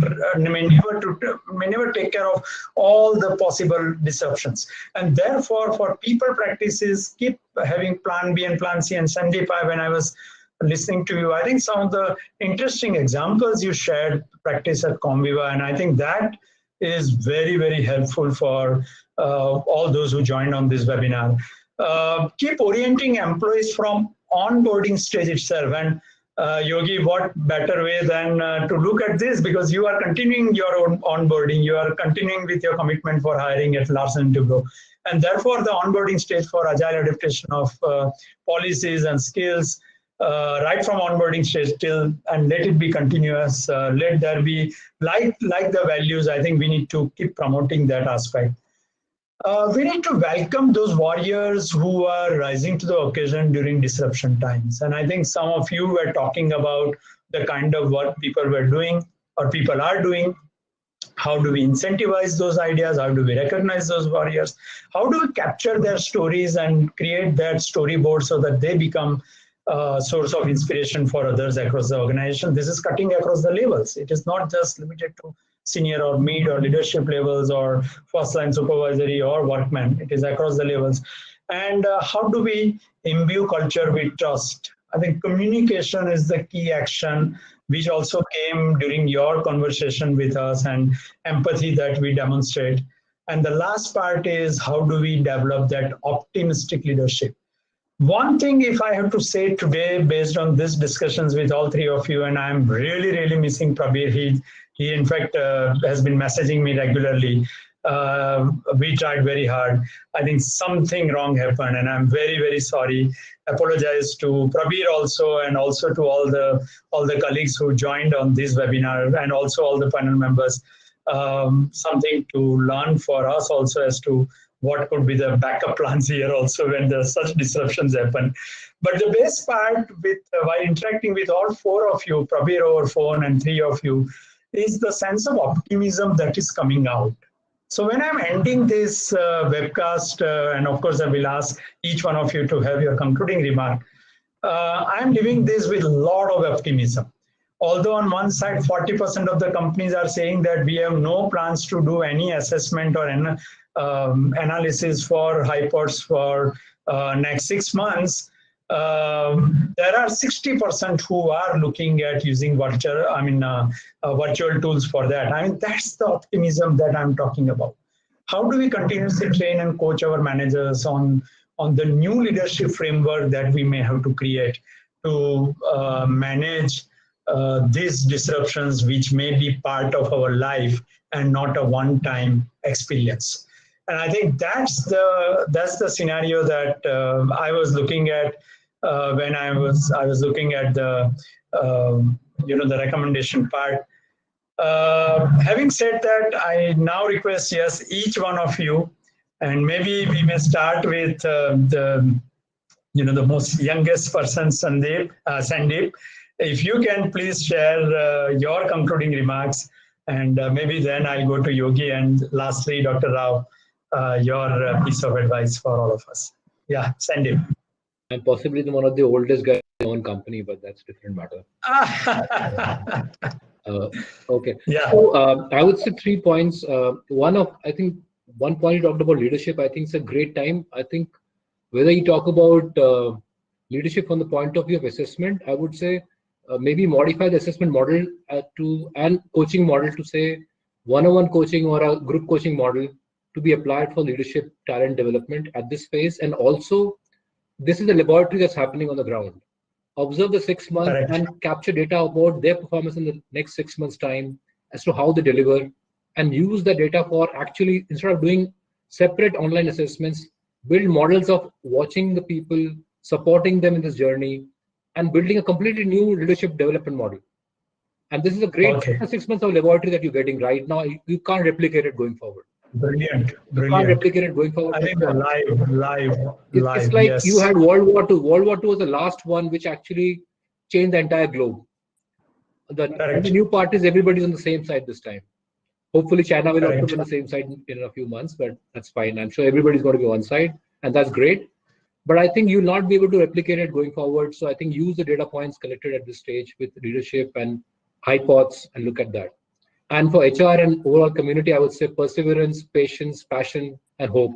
S1: take care of all the possible disruptions. And therefore, for people practices, keep having plan B and plan C. And Sandeep, when I was listening to you, I think some of the interesting examples you shared practice at Comviva, and I think that is very, very helpful for all those who joined on this webinar. Keep orienting employees from onboarding stage itself. And Yogi, what better way than to look at this, because you are continuing your own onboarding, you are continuing with your commitment for hiring at Larsen & Toubro. And therefore, the onboarding stage for agile adaptation of policies and skills, right from onboarding stage till, and let it be continuous, let there be, like the values, I think we need to keep promoting that aspect. We need to welcome those warriors who are rising to the occasion during disruption times. And I think some of you were talking about the kind of work people were doing or people are doing. How do we incentivize those ideas? How do we recognize those warriors? How do we capture their stories and create that storyboard so that they become a source of inspiration for others across the organization? This is cutting across the levels. It is not just limited to senior or mid or leadership levels or first line supervisory or workman. It is across the levels. And how do we imbue culture with trust? I think communication is the key action, which also came during your conversation with us, and empathy that we demonstrate. And the last part is how do we develop that optimistic leadership? One thing, if I have to say today, based on these discussions with all three of you, and I'm really, really missing Prabir. He in fact has been messaging me regularly. We tried very hard. I think something wrong happened, and I'm very, very sorry. Apologize to Prabir also, and also to all the colleagues who joined on this webinar, and also all the panel members. something to learn for us also as to what could be the backup plans here also when there's such disruptions happen. But the best part with while interacting with all four of you, Prabir over phone and three of you, is the sense of optimism that is coming out. So when I'm ending this webcast, and of course I will ask each one of you to have your concluding remark, I'm leaving this with a lot of optimism. Although on one side, 40% of the companies are saying that we have no plans to do any assessment or analysis for HiPods for next 6 months, there are 60% who are looking at using virtual tools for that. I mean, that's the optimism that I'm talking about. How do we continuously train and coach our managers on the new leadership framework that we may have to create to manage these disruptions, which may be part of our life and not a one-time experience? And I think that's the scenario that I was looking at when I was looking at the the recommendation part. Having said that, I now request, yes, each one of you, and maybe we may start with the most youngest person, Sandyp. If you can please share your concluding remarks, and maybe then I'll go to Yogi, and lastly, Dr. Rao, your piece of advice for all of us. Yeah, Sandyp.
S3: I'm possibly one of the oldest guys in my own company, but that's a different matter. Okay.
S1: Yeah.
S3: So I would say 3 points. I think one point you talked about leadership. I think it's a great time. I think whether you talk about leadership from the point of view of assessment, I would say maybe modify the assessment model and coaching model to say one-on-one coaching or a group coaching model to be applied for leadership talent development at this phase. And also, this is a laboratory that's happening on the ground. Observe the 6 months
S1: Correct.
S3: and capture data about their performance in the next 6 months' time as to how they deliver, and use the data for actually, instead of doing separate online assessments, build models of watching the people, supporting them in this journey, and building a completely new leadership development model. And this is a great 6 months of laboratory that you're getting right now. You can't replicate it going forward.
S1: Brilliant.
S3: You can't replicate it going forward.
S1: I think live.
S3: It's like
S1: yes.
S3: You had World War II. World War II was the last one which actually changed the entire globe. The new part is everybody's on the same side this time. Hopefully China will also be on the same side in a few months, but that's fine. I'm sure everybody's going to be on side, and that's great. But I think you'll not be able to replicate it going forward. So I think use the data points collected at this stage with leadership and HiPods and look at that. And for HR and overall community, I would say perseverance, patience, passion, and hope.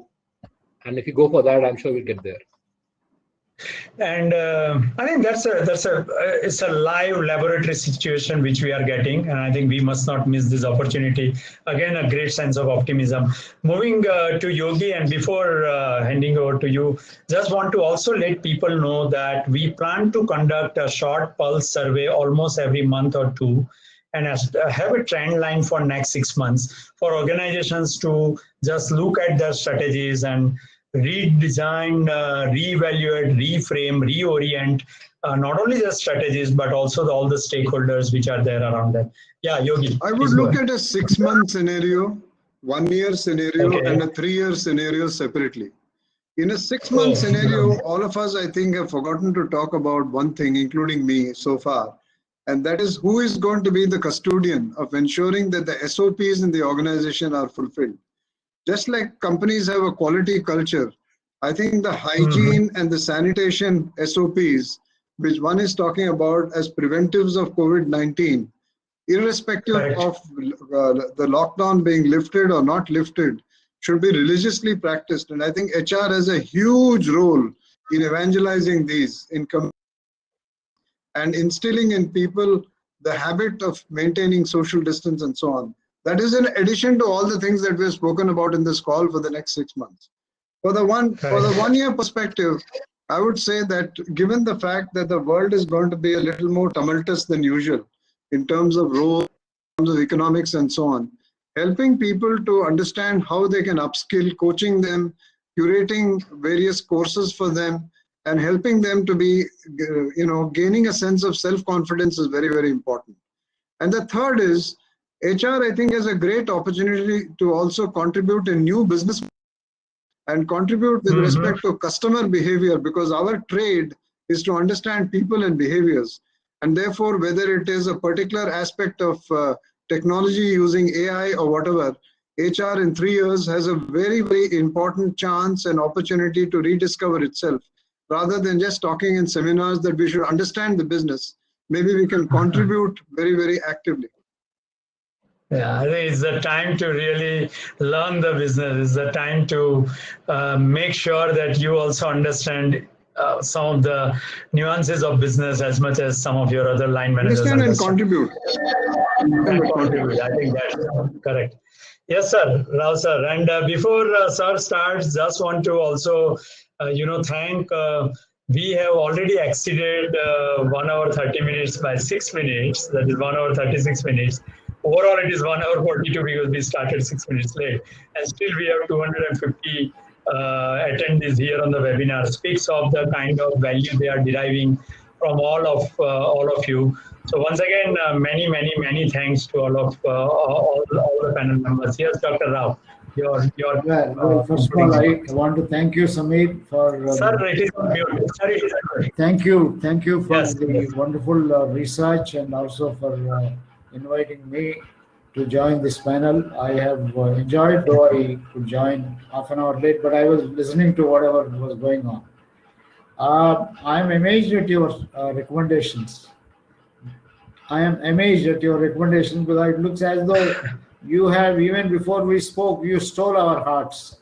S3: And if you go for that, I'm sure we'll get there.
S1: And I think it's a live laboratory situation which we are getting, and I think we must not miss this opportunity. Again, a great sense of optimism. Moving to Yogi, and before handing over to you, just want to also let people know that we plan to conduct a short pulse survey almost every month or two, and have a trend line for next 6 months for organizations to just look at their strategies and redesign, reevaluate, reframe, reorient, not only the strategies, but also all the stakeholders which are there around them. Yeah, Yogi.
S2: I would look at a 6-month scenario, 1-year scenario, and a 3-year scenario separately. In a 6-month scenario, all of us, I think, have forgotten to talk about one thing, including me so far, and that is who is going to be the custodian of ensuring that the SOPs in the organization are fulfilled. Just like companies have a quality culture, I think the hygiene and the sanitation SOPs, which one is talking about as preventives of COVID-19, irrespective of the lockdown being lifted or not lifted, should be religiously practiced. And I think HR has a huge role in evangelizing these, and instilling in people the habit of maintaining social distance and so on. That is in addition to all the things that we've spoken about in this call for the next 6 months. For the 1-year perspective, I would say that given the fact that the world is going to be a little more tumultuous than usual in terms of roles, in terms of economics and so on, helping people to understand how they can upskill, coaching them, curating various courses for them, and helping them to be, gaining a sense of self-confidence is very, very important. And the third is HR, I think, has a great opportunity to also contribute in new business and contribute with respect to customer behavior, because our trade is to understand people and behaviors. And therefore, whether it is a particular aspect of technology using AI or whatever, HR in 3 years has a very, very important chance and opportunity to rediscover itself. Rather than just talking in seminars that we should understand the business, maybe we can contribute very, very actively.
S1: Yeah, I think it's the time to really learn the business. It's the time to make sure that you also understand some of the nuances of business as much as some of your other line managers
S2: Understand and contribute.
S1: And contribute. I think that's correct. Yes, sir, Rao sir. And before sir starts, just want to also, thank. We have already exceeded 1 hour 30 minutes by 6 minutes. That is 1 hour 36 minutes. Overall, it is 1 hour 42 because we started 6 minutes late, and still we have 250 attendees here on the webinar. Speaks of the kind of value they are deriving from all of you. So once again, many thanks to all the panel members. Yes, Dr. Rao,
S4: Well, first of all, I want to thank you, Samir, for
S1: sir, it is on mute. Sir, it is on mute.
S4: thank you for
S1: Yes,
S4: the
S1: yes.
S4: wonderful research, and also for inviting me to join this panel. I have enjoyed, though I could join half an hour late, but I was listening to whatever was going on. I'm amazed at your recommendations. I am amazed at your recommendation, because it looks as though you have, even before we spoke, you stole our hearts,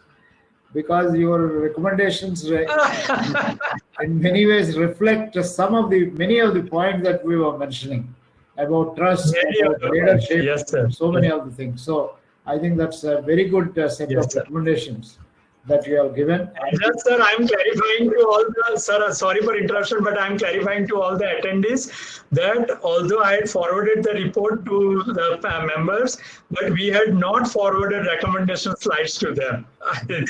S4: because your recommendations in many ways reflect many of the points that we were mentioning about trust, about leadership,
S1: yes, sir.
S4: so many of the things. So I think that's a very good set
S1: Yes,
S4: of
S1: sir.
S4: recommendations that you have given.
S1: Just, sir, I'm clarifying to all the, sir, sorry for interruption, but I'm clarifying to all the attendees that although I had forwarded the report to the members, but we had not forwarded recommendation slides to them. They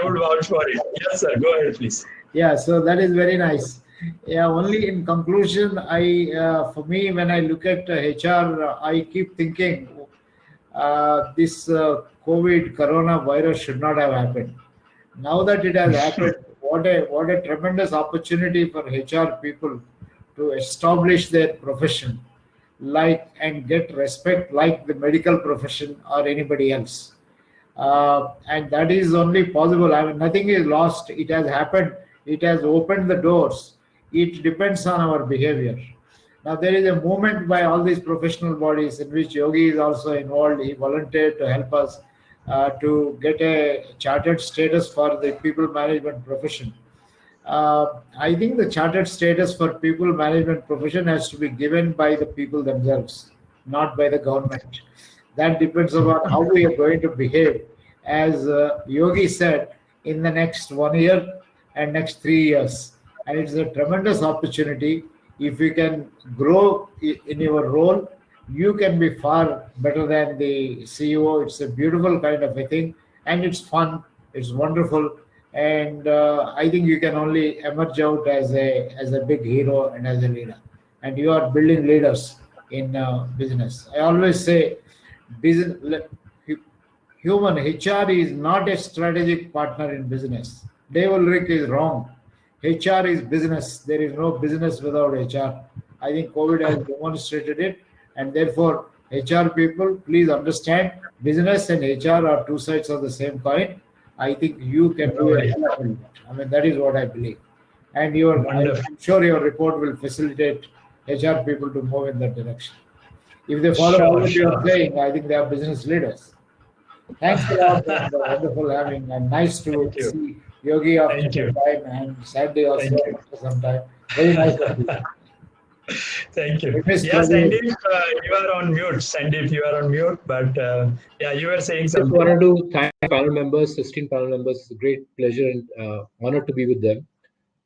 S1: would vouch for it. Yes, sir, go ahead, please.
S4: Yeah, so that is very nice. Yeah, only in conclusion, for me, when I look at HR, I keep thinking this COVID coronavirus should not have happened. Now that it has happened, what a tremendous opportunity for HR people to establish their profession, and get respect like the medical profession or anybody else. And that is only possible. I mean, nothing is lost. It has happened. It has opened the doors. It depends on our behavior. Now, there is a movement by all these professional bodies in which Yogi is also involved. He volunteered to help us to get a chartered status for the people management profession. I think the chartered status for people management profession has to be given by the people themselves, not by the government. That depends upon how we are going to behave. As Yogi said, in the next 1 year and next 3 years. And it's a tremendous opportunity. If you can grow in your role, you can be far better than the CEO. It's a beautiful kind of a thing, and it's fun. It's wonderful, and I think you can only emerge out as a big hero and as a leader. And you are building leaders in business. I always say, human HR is not a strategic partner in business. Dave Ulrich is wrong. HR is business. There is no business without HR. I think COVID has demonstrated it, and therefore, HR people, please understand, business and HR are two sides of the same coin. I think you can do it. I mean, that is what I believe. And I'm sure your report will facilitate HR people to move in that direction. If they follow all what you are saying, I think they are business leaders. Thanks a lot, and wonderful having, and nice to see Yogi after some time, and Sandy also after some time. Very nice of you.
S1: Thank you. Yes, Sandyp, you are on mute. Sandyp, you are on mute, but yeah, you were saying something.
S3: I just wanted to thank panel members, 16 panel members. It's a great pleasure and honor to be with them.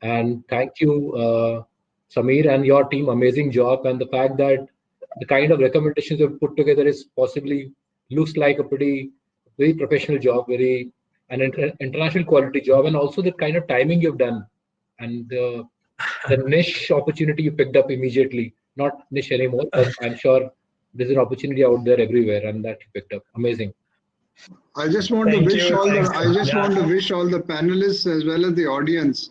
S3: And thank you, Samir and your team. Amazing job. And the fact that the kind of recommendations you've put together is possibly looks like a very professional job, an international quality job, and also the kind of timing you've done, and the niche opportunity you picked up immediately. Not niche anymore, but I'm sure there's an opportunity out there everywhere, and that you picked up. Amazing.
S2: I just want to
S1: Thank
S2: wish
S1: you.
S2: all the
S1: Thanks.
S2: I just
S1: Yeah.
S2: want to wish all the panelists as well as the audience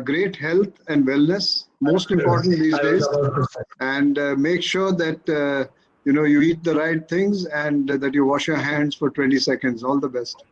S2: great health and wellness. Most important these days, and make sure that you eat the right things and that you wash your hands for 20 seconds. All the best.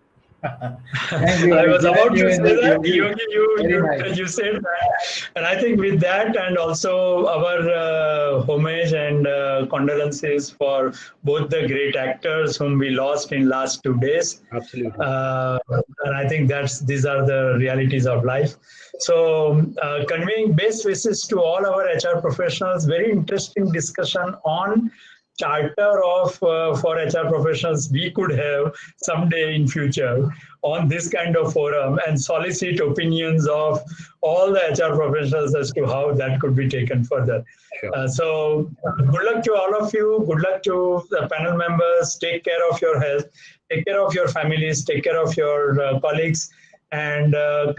S4: Thank you.
S1: I was
S4: Joined
S1: about
S4: you
S1: to
S4: in
S1: say
S4: that,
S1: that,
S4: Yogi.
S1: Yogi,
S4: Very nice.
S1: you said that. And I think with that, and also our homage and condolences for both the great actors whom we lost in last 2 days.
S3: Absolutely.
S1: And I think these are the realities of life. So conveying best wishes to all our HR professionals. Very interesting discussion on charter of for HR professionals we could have someday in future on this kind of forum, and solicit opinions of all the HR professionals as to how that could be taken further.
S3: Sure.
S1: So good luck to all of you. Good luck to the panel members. Take care of your health. Take care of your families. Take care of your colleagues, and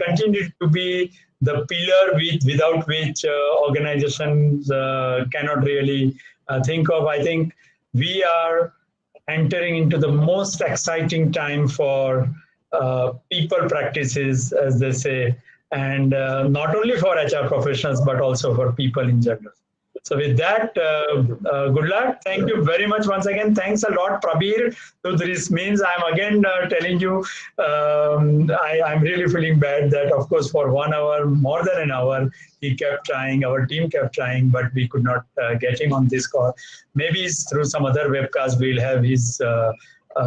S1: continue to be the pillar without which organizations cannot really think of. I think we are entering into the most exciting time for people practices, as they say, and not only for HR professionals, but also for people in general. So with that, good luck. Thank you very much once again. Thanks a lot, Prabir. So this means I'm again telling you, I'm really feeling bad that, of course, for 1 hour, more than an hour, he kept trying, our team kept trying, but we could not get him on this call. Maybe through some other webcast, we'll have his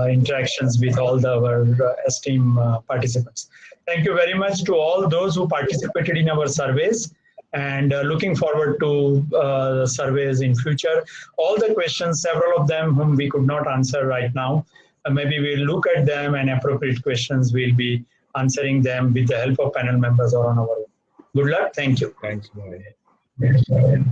S1: interactions with all our esteemed participants. Thank you very much to all those who participated in our surveys, and looking forward to surveys in future. All the questions, several of them whom we could not answer right now, maybe we'll look at them, and appropriate questions we'll be answering them with the help of panel members or on our own. Good luck. Thank you.
S3: Thanks. Bye.